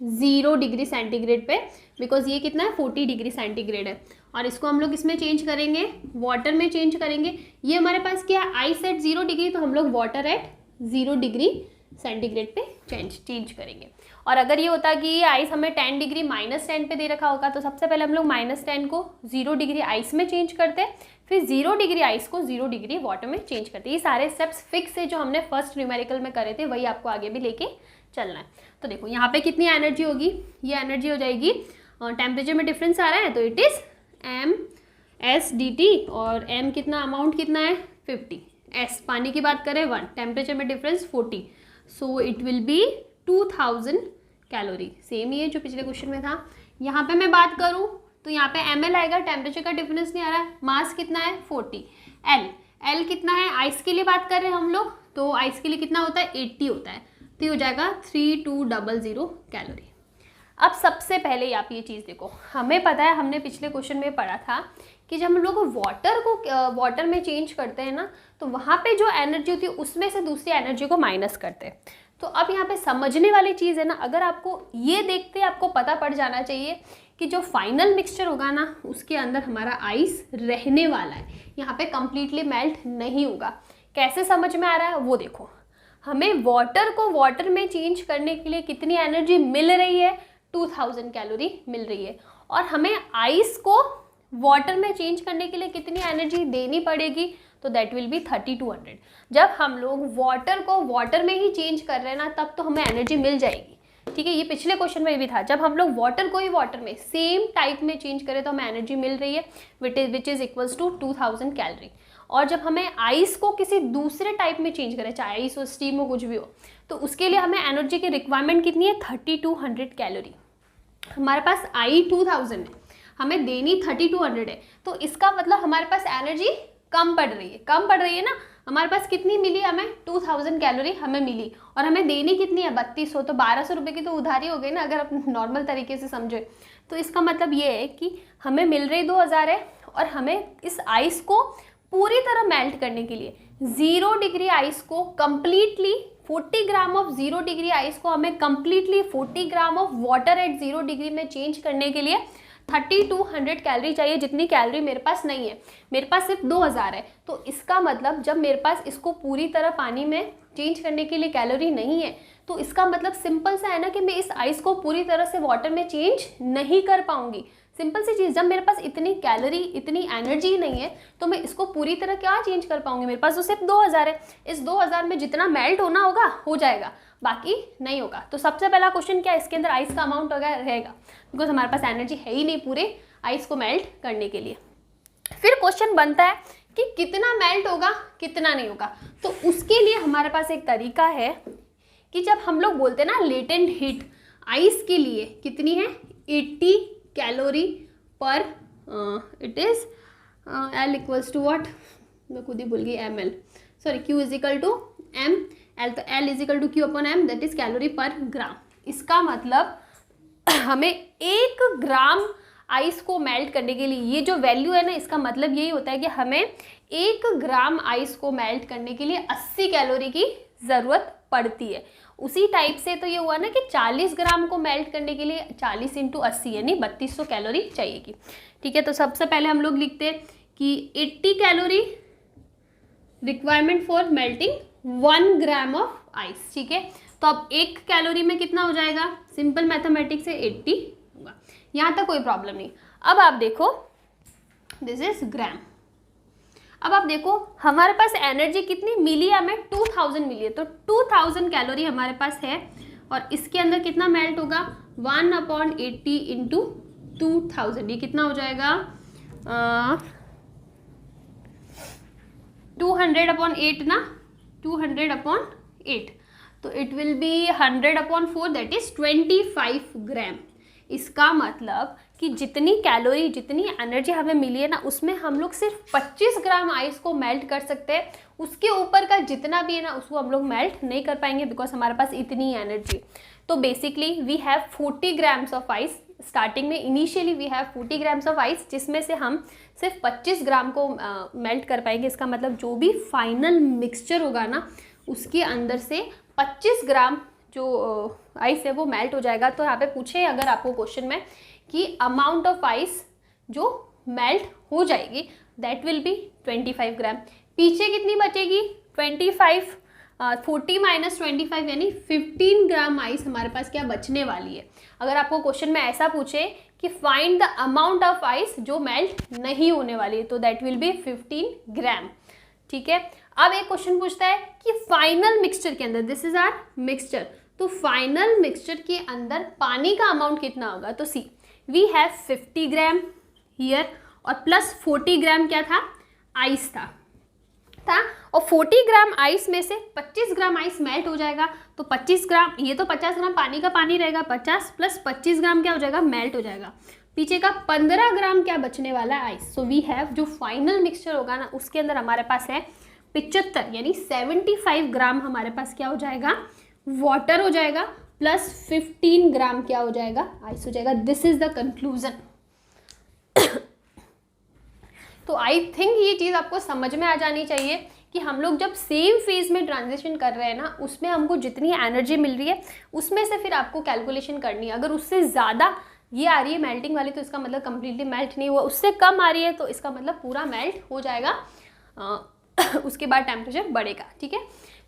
0 डिग्री सेंटीग्रेड पे, बिकॉज ये कितना है 40 डिग्री सेंटीग्रेड है। और इसको हम लोग इसमें चेंज करेंगे, वाटर में चेंज करेंगे। ये हमारे पास क्या है, आइस एट 0 डिग्री, तो हम लोग वाटर एट 0 डिग्री सेंटीग्रेड पे चेंज करेंगे। और अगर ये होता कि ये आइस हमें 10 डिग्री -10 पे दे रखा होगा, तो सबसे पहले हम लोग -10 को 0 डिग्री आइस में चेंज करते, फिर 0 डिग्री आइस को 0 डिग्री वाटर में चेंज करते। ये सारे स्टेप्स फिक्स है जो हमने फर्स्ट न्यूमेरिकल में करे थे, वही आपको आगे भी लेके चलना है। तो देखो यहाँ पे कितनी एनर्जी होगी, ये एनर्जी हो जाएगी, टेम्परेचर में डिफरेंस आ रहा है तो इट इज़ mSdt, और m कितना, अमाउंट कितना है 50, s पानी की बात करें 1, टेम्परेचर में difference 40, so it will be 2000 calorie. Same ही है जो पिछले क्वेश्चन में था। यहाँ पे मैं बात करूँ तो यहाँ पे ml आएगा, टेम्परेचर का डिफरेंस नहीं आ रहा है, मास कितना है 40, l कितना है, आइस के लिए बात कर रहे हैं हम लोग, तो आइस के लिए कितना होता है 80 होता है, तो ये हो जाएगा 3200 कैलोरी। अब सबसे पहले आप ये चीज़ देखो, हमें पता है, हमने पिछले क्वेश्चन में पढ़ा था कि जब हम लोग वाटर में चेंज करते हैं ना, तो वहाँ पे जो एनर्जी होती है उसमें से दूसरी एनर्जी को माइनस करते हैं। तो अब यहाँ पे समझने वाली चीज़ है ना, अगर आपको ये देखते आपको पता पड़ जाना चाहिए कि जो फाइनल मिक्सचर होगा ना उसके अंदर हमारा आइस रहने वाला है, यहाँ पे कम्प्लीटली मेल्ट नहीं होगा। कैसे समझ में आ रहा है वो देखो, हमें वाटर को वाटर में चेंज करने के लिए कितनी एनर्जी मिल रही है, 2000 कैलोरी मिल रही है, और हमें आइस को वाटर में चेंज करने के लिए कितनी एनर्जी देनी पड़ेगी, तो दैट विल बी 3200। जब हम लोग वाटर को वाटर में ही चेंज कर रहे हैं ना, तब तो हमें एनर्जी मिल जाएगी, ठीक है। ये पिछले क्वेश्चन में भी था, जब हम लोग वाटर को ही वाटर में सेम टाइप में चेंज करें तो हमें एनर्जी मिल रही है which is equals to 2000 calorie. और जब हमें आइस को किसी दूसरे टाइप में चेंज करें, चाहे आइस हो, स्टीम हो, कुछ भी हो, तो उसके लिए हमें एनर्जी की रिक्वायरमेंट कितनी है 3200 कैलोरी। हमारे पास आई 2000 है, हमें देनी 3200 है, तो इसका मतलब हमारे पास एनर्जी कम पड़ रही है ना। हमारे पास कितनी मिली हमें, 2000 कैलोरी हमें मिली, और हमें देनी कितनी है, 3200, तो 1200 रुपये की तो उधारी हो गई ना, अगर आप नॉर्मल तरीके से समझे। तो इसका मतलब ये है कि हमें मिल रही 2000 है, और हमें इस आइस को पूरी तरह मेल्ट करने के लिए 0 डिग्री आइस को completely 40 gram of 0 degree ice को हमें completely 40 gram of water at 0 degree में चेंज करने के लिए 3200 कैलोरी चाहिए, जितनी कैलोरी मेरे पास नहीं है, मेरे पास सिर्फ 2000 है। तो इसका मतलब जब मेरे पास इसको पूरी तरह पानी में चेंज करने के लिए कैलोरी नहीं है, तो इसका मतलब सिंपल सा है ना कि मैं इस आइस को पूरी तरह से वाटर में चेंज नहीं कर पाऊंगी। सिंपल सी चीज़, जब मेरे पास इतनी कैलोरी इतनी एनर्जी नहीं है, तो मैं इसको पूरी तरह क्या चेंज कर पाऊंगी, मेरे पास तो सिर्फ 2000 है। इस 2000 में जितना मेल्ट होना होगा हो जाएगा, बाकी नहीं होगा। तो सबसे पहला क्वेश्चन क्या है, इसके अंदर आइस का अमाउंट रहेगा, बिकॉज हमारे पास एनर्जी है ही नहीं पूरे आइस को मेल्ट करने के लिए। फिर क्वेश्चन बनता है कि कितना मेल्ट होगा कितना नहीं होगा। तो उसके लिए हमारे पास एक तरीका है कि जब हम लोग बोलते हैं ना लेटेंट हीट, आइस के लिए कितनी है, 80 calorie per, it is L equals to what, मैं खुद ही भूल गई, M L, sorry Q is equal to M L, तो L is equal to Q upon M, that is calorie per gram. इसका मतलब हमें 1 ग्राम आइस को मेल्ट करने के लिए, ये जो वैल्यू है ना, इसका मतलब यही होता है कि हमें 1 ग्राम आइस को मेल्ट करने के लिए 80 कैलोरी की ज़रूरत पड़ती है। उसी टाइप से तो ये हुआ ना कि 40 ग्राम को मेल्ट करने के लिए 40 इंटू 80 यानी 3200 कैलोरी चाहिएगी। ठीक है, तो सबसे पहले हम लोग लिखते हैं कि 80 calorie requirement for melting 1 gram of ice. ठीक है, तो अब 1 कैलोरी में कितना हो जाएगा, सिंपल मैथमेटिक्स से 80 होगा, यहाँ तक कोई प्रॉब्लम नहीं। अब आप देखो, दिस इज ग्राम। अब आप देखो हमारे पास एनर्जी कितनी मिली है, हमें 2000 मिली है, तो 2000 कैलोरी हमारे पास है, और इसके अंदर कितना मेल्ट होगा, 1/80 इंटू 2000, ये कितना हो जाएगा 200/8 ना, 200/8, तो it will B 100/4, that is 25 ग्राम। इसका मतलब कि जितनी कैलोरी जितनी एनर्जी हमें मिली है ना, उसमें हम लोग सिर्फ 25 ग्राम आइस को मेल्ट कर सकते हैं, उसके ऊपर का जितना भी है ना उसको हम लोग मेल्ट नहीं कर पाएंगे, बिकॉज हमारे पास इतनी एनर्जी। तो basically we have 40 grams of ice, starting में initially we have 40 grams of ice, जिसमें से हम सिर्फ 25 ग्राम को मेल्ट कर पाएंगे। इसका मतलब जो भी फाइनल मिक्सचर होगा ना, उसके अंदर से 25 ग्राम जो आइस है वो मेल्ट हो जाएगा। तो यहाँ पे पूछे अगर आपको क्वेश्चन में कि अमाउंट ऑफ आइस जो मेल्ट हो जाएगी दैट विल बी 25 ग्राम। पीछे कितनी बचेगी, 25, 40 माइनस 25 यानी 15 ग्राम आइस हमारे पास क्या बचने वाली है। अगर आपको क्वेश्चन में ऐसा पूछे कि find the amount of ice जो मेल्ट नहीं होने वाली है, तो दैट विल बी 15 ग्राम। ठीक है, अब एक क्वेश्चन पूछता है कि फाइनल मिक्सचर के अंदर, दिस इज आवर मिक्सचर, तो फाइनल मिक्सचर के अंदर पानी का अमाउंट कितना होगा। तो सी वी हैव 50 ग्राम हियर, और प्लस 40 ग्राम क्या था, आइस था, और 40 ग्राम आइस में से 25 ग्राम आइस मेल्ट हो जाएगा, तो 25 ग्राम, ये तो 50 ग्राम पानी का पानी रहेगा, 50 प्लस 25 ग्राम क्या हो जाएगा, मेल्ट हो जाएगा। पीछे का 15 ग्राम क्या बचने वाला है, आइस। सो वी हैव, जो फाइनल मिक्सचर होगा ना उसके अंदर हमारे पास है 75 यानी 75 ग्राम हमारे पास क्या हो जाएगा, वाटर हो जाएगा, प्लस 15 ग्राम क्या हो जाएगा, आइस हो जाएगा। This is the conclusion. तो आई थिंक ये चीज़ आपको समझ में आ जानी चाहिए कि हम लोग जब सेम फेज में ट्रांजिशन कर रहे हैं ना, उसमें हमको जितनी एनर्जी मिल रही है उसमें से फिर आपको कैलकुलेशन करनी है। अगर उससे ज़्यादा ये आ रही है मेल्टिंग वाली, तो इसका मतलब कम्प्लीटली मेल्ट नहीं हुआ, उससे कम आ रही है तो इसका मतलब पूरा मेल्ट हो जाएगा, उसके बाद टेम्परेचर बढ़ेगा। ठीक है,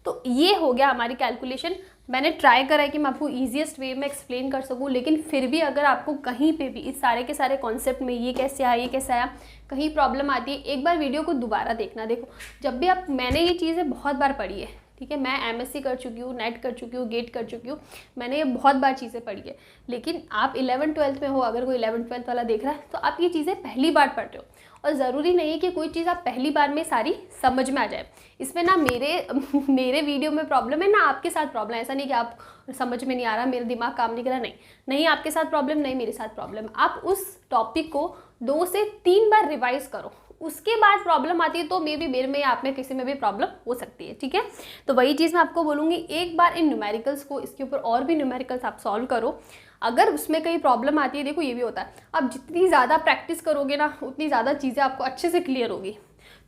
तो ये हो गया हमारी कैलकुलेशन। मैंने ट्राई करा है कि मैं आपको ईजीएस्ट वे में एक्सप्लेन कर सकूं, लेकिन फिर भी अगर आपको कहीं पे भी इस सारे के सारे कॉन्सेप्ट में ये कैसे आया, ये कैसे आया, कहीं प्रॉब्लम आती है, एक बार वीडियो को दोबारा देखना। देखो जब भी आप, मैंने ये चीज़ें बहुत बार पढ़ी है, ठीक है, मैं एमएससी कर चुकी हूँ, नेट कर चुकी हूँ, गेट कर चुकी हूँ, मैंने ये बहुत बार चीज़ें पढ़ी है। लेकिन आप 11th-12th में हो, अगर कोई 11th-12th वाला देख रहा है तो आप ये चीज़ें पहली बार पढ़ रहे हो, और ज़रूरी नहीं कि कोई चीज़ आप पहली बार में सारी समझ में आ जाए। इसमें ना मेरे वीडियो में प्रॉब्लम है, ना आपके साथ प्रॉब्लम है। ऐसा नहीं कि आप समझ में नहीं आ रहा, मेरा दिमाग काम नहीं कर रहा, नहीं आपके साथ प्रॉब्लम, नहीं मेरे साथ प्रॉब्लम। आप उस टॉपिक को 2 से 3 बार रिवाइज करो, उसके बाद प्रॉब्लम आती है तो मे बी मेरे में, आप में, किसी में भी प्रॉब्लम हो सकती है। ठीक है, तो वही चीज़ मैं आपको बोलूँगी, एक बार इन न्यूमेरिकल्स को, इसके ऊपर और भी न्यूमेरिकल्स आप सॉल्व करो। अगर उसमें कहीं प्रॉब्लम आती है, देखो ये भी होता है, आप जितनी ज़्यादा प्रैक्टिस करोगे ना, उतनी ज़्यादा चीज़ें आपको अच्छे से क्लियर होगी।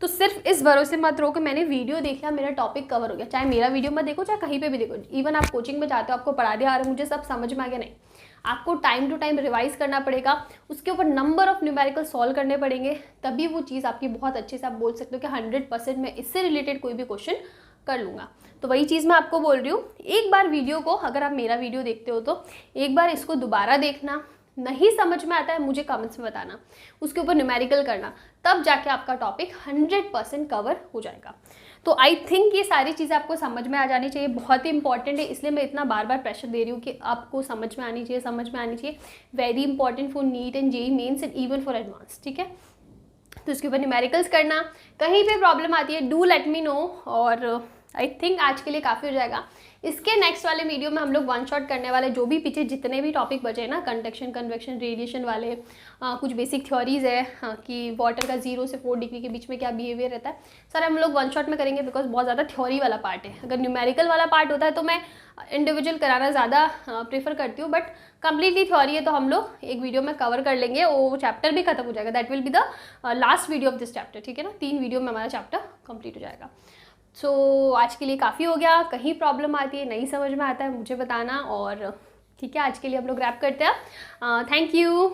तो सिर्फ इस भरोसे मत रहो कि मैंने वीडियो देख लिया, मेरा टॉपिक कवर हो गया। चाहे मेरा वीडियो मत देखो, चाहे कहीं पे भी देखो, इवन आप कोचिंग में जाते हो, आपको पढ़ा दिया, अरे मुझे सब समझ में आ गया, नहीं, आपको टाइम टू टाइम रिवाइज करना पड़ेगा, उसके ऊपर नंबर ऑफ न्यूमेरिकल सॉल्व करने पड़ेंगे, तभी वो चीज़ आपकी बहुत अच्छे से, आप बोल सकते हो कि 100% मैं इससे रिलेटेड कोई भी क्वेश्चन कर लूँगा। तो वही चीज़ मैं आपको बोल रही हूँ, एक बार वीडियो को, अगर आप मेरा वीडियो देखते हो तो एक बार इसको दोबारा देखना, नहीं समझ में आता है मुझे कमेंट्स में बताना, उसके ऊपर न्यूमेरिकल करना, तब जाके आपका टॉपिक 100% कवर हो जाएगा। तो आई थिंक ये सारी चीज़ें आपको समझ में आ जानी चाहिए, बहुत ही इंपॉर्टेंट है, इसलिए मैं इतना बार बार प्रेशर दे रही हूँ कि आपको समझ में आनी चाहिए, समझ में आनी चाहिए। Very important for NEET and JEE mains and even for advance. ठीक है, तो इसके ऊपर न्यूमेरिकल्स करना, कहीं पे प्रॉब्लम आती है डू लेट मी नो। और आई थिंक आज के लिए काफ़ी हो जाएगा। इसके नेक्स्ट वाले वीडियो में हम लोग वन शॉट करने वाले, जो भी पीछे जितने भी टॉपिक बचे ना, कंडक्शन, कन्वेक्शन, रेडिएशन वाले, कुछ बेसिक थ्योरीज है, कि वाटर का 0 से 4 डिग्री के बीच में क्या बिहेवियर रहता है, सर हम लोग वन शॉट में करेंगे, बिकॉज बहुत ज़्यादा थ्योरी वाला पार्ट है। अगर न्यूमेरिकल वाला पार्ट होता है तो मैं इंडिविजुअल कराना ज़्यादा प्रेफर करती हूँ, बट कंप्लीटली थ्योरी है तो हम लोग एक वीडियो में कवर कर लेंगे, वो चैप्टर भी खत्म हो जाएगा। That will be the last video of this chapter. ठीक है ना, 3 वीडियो में हमारा चैप्टर कंप्लीट हो जाएगा। सो आज के लिए काफ़ी हो गया। कहीं प्रॉब्लम आती है, नहीं समझ में आता है, मुझे बताना। और ठीक है, आज के लिए हम लोग रैप करते हैं। Thank you.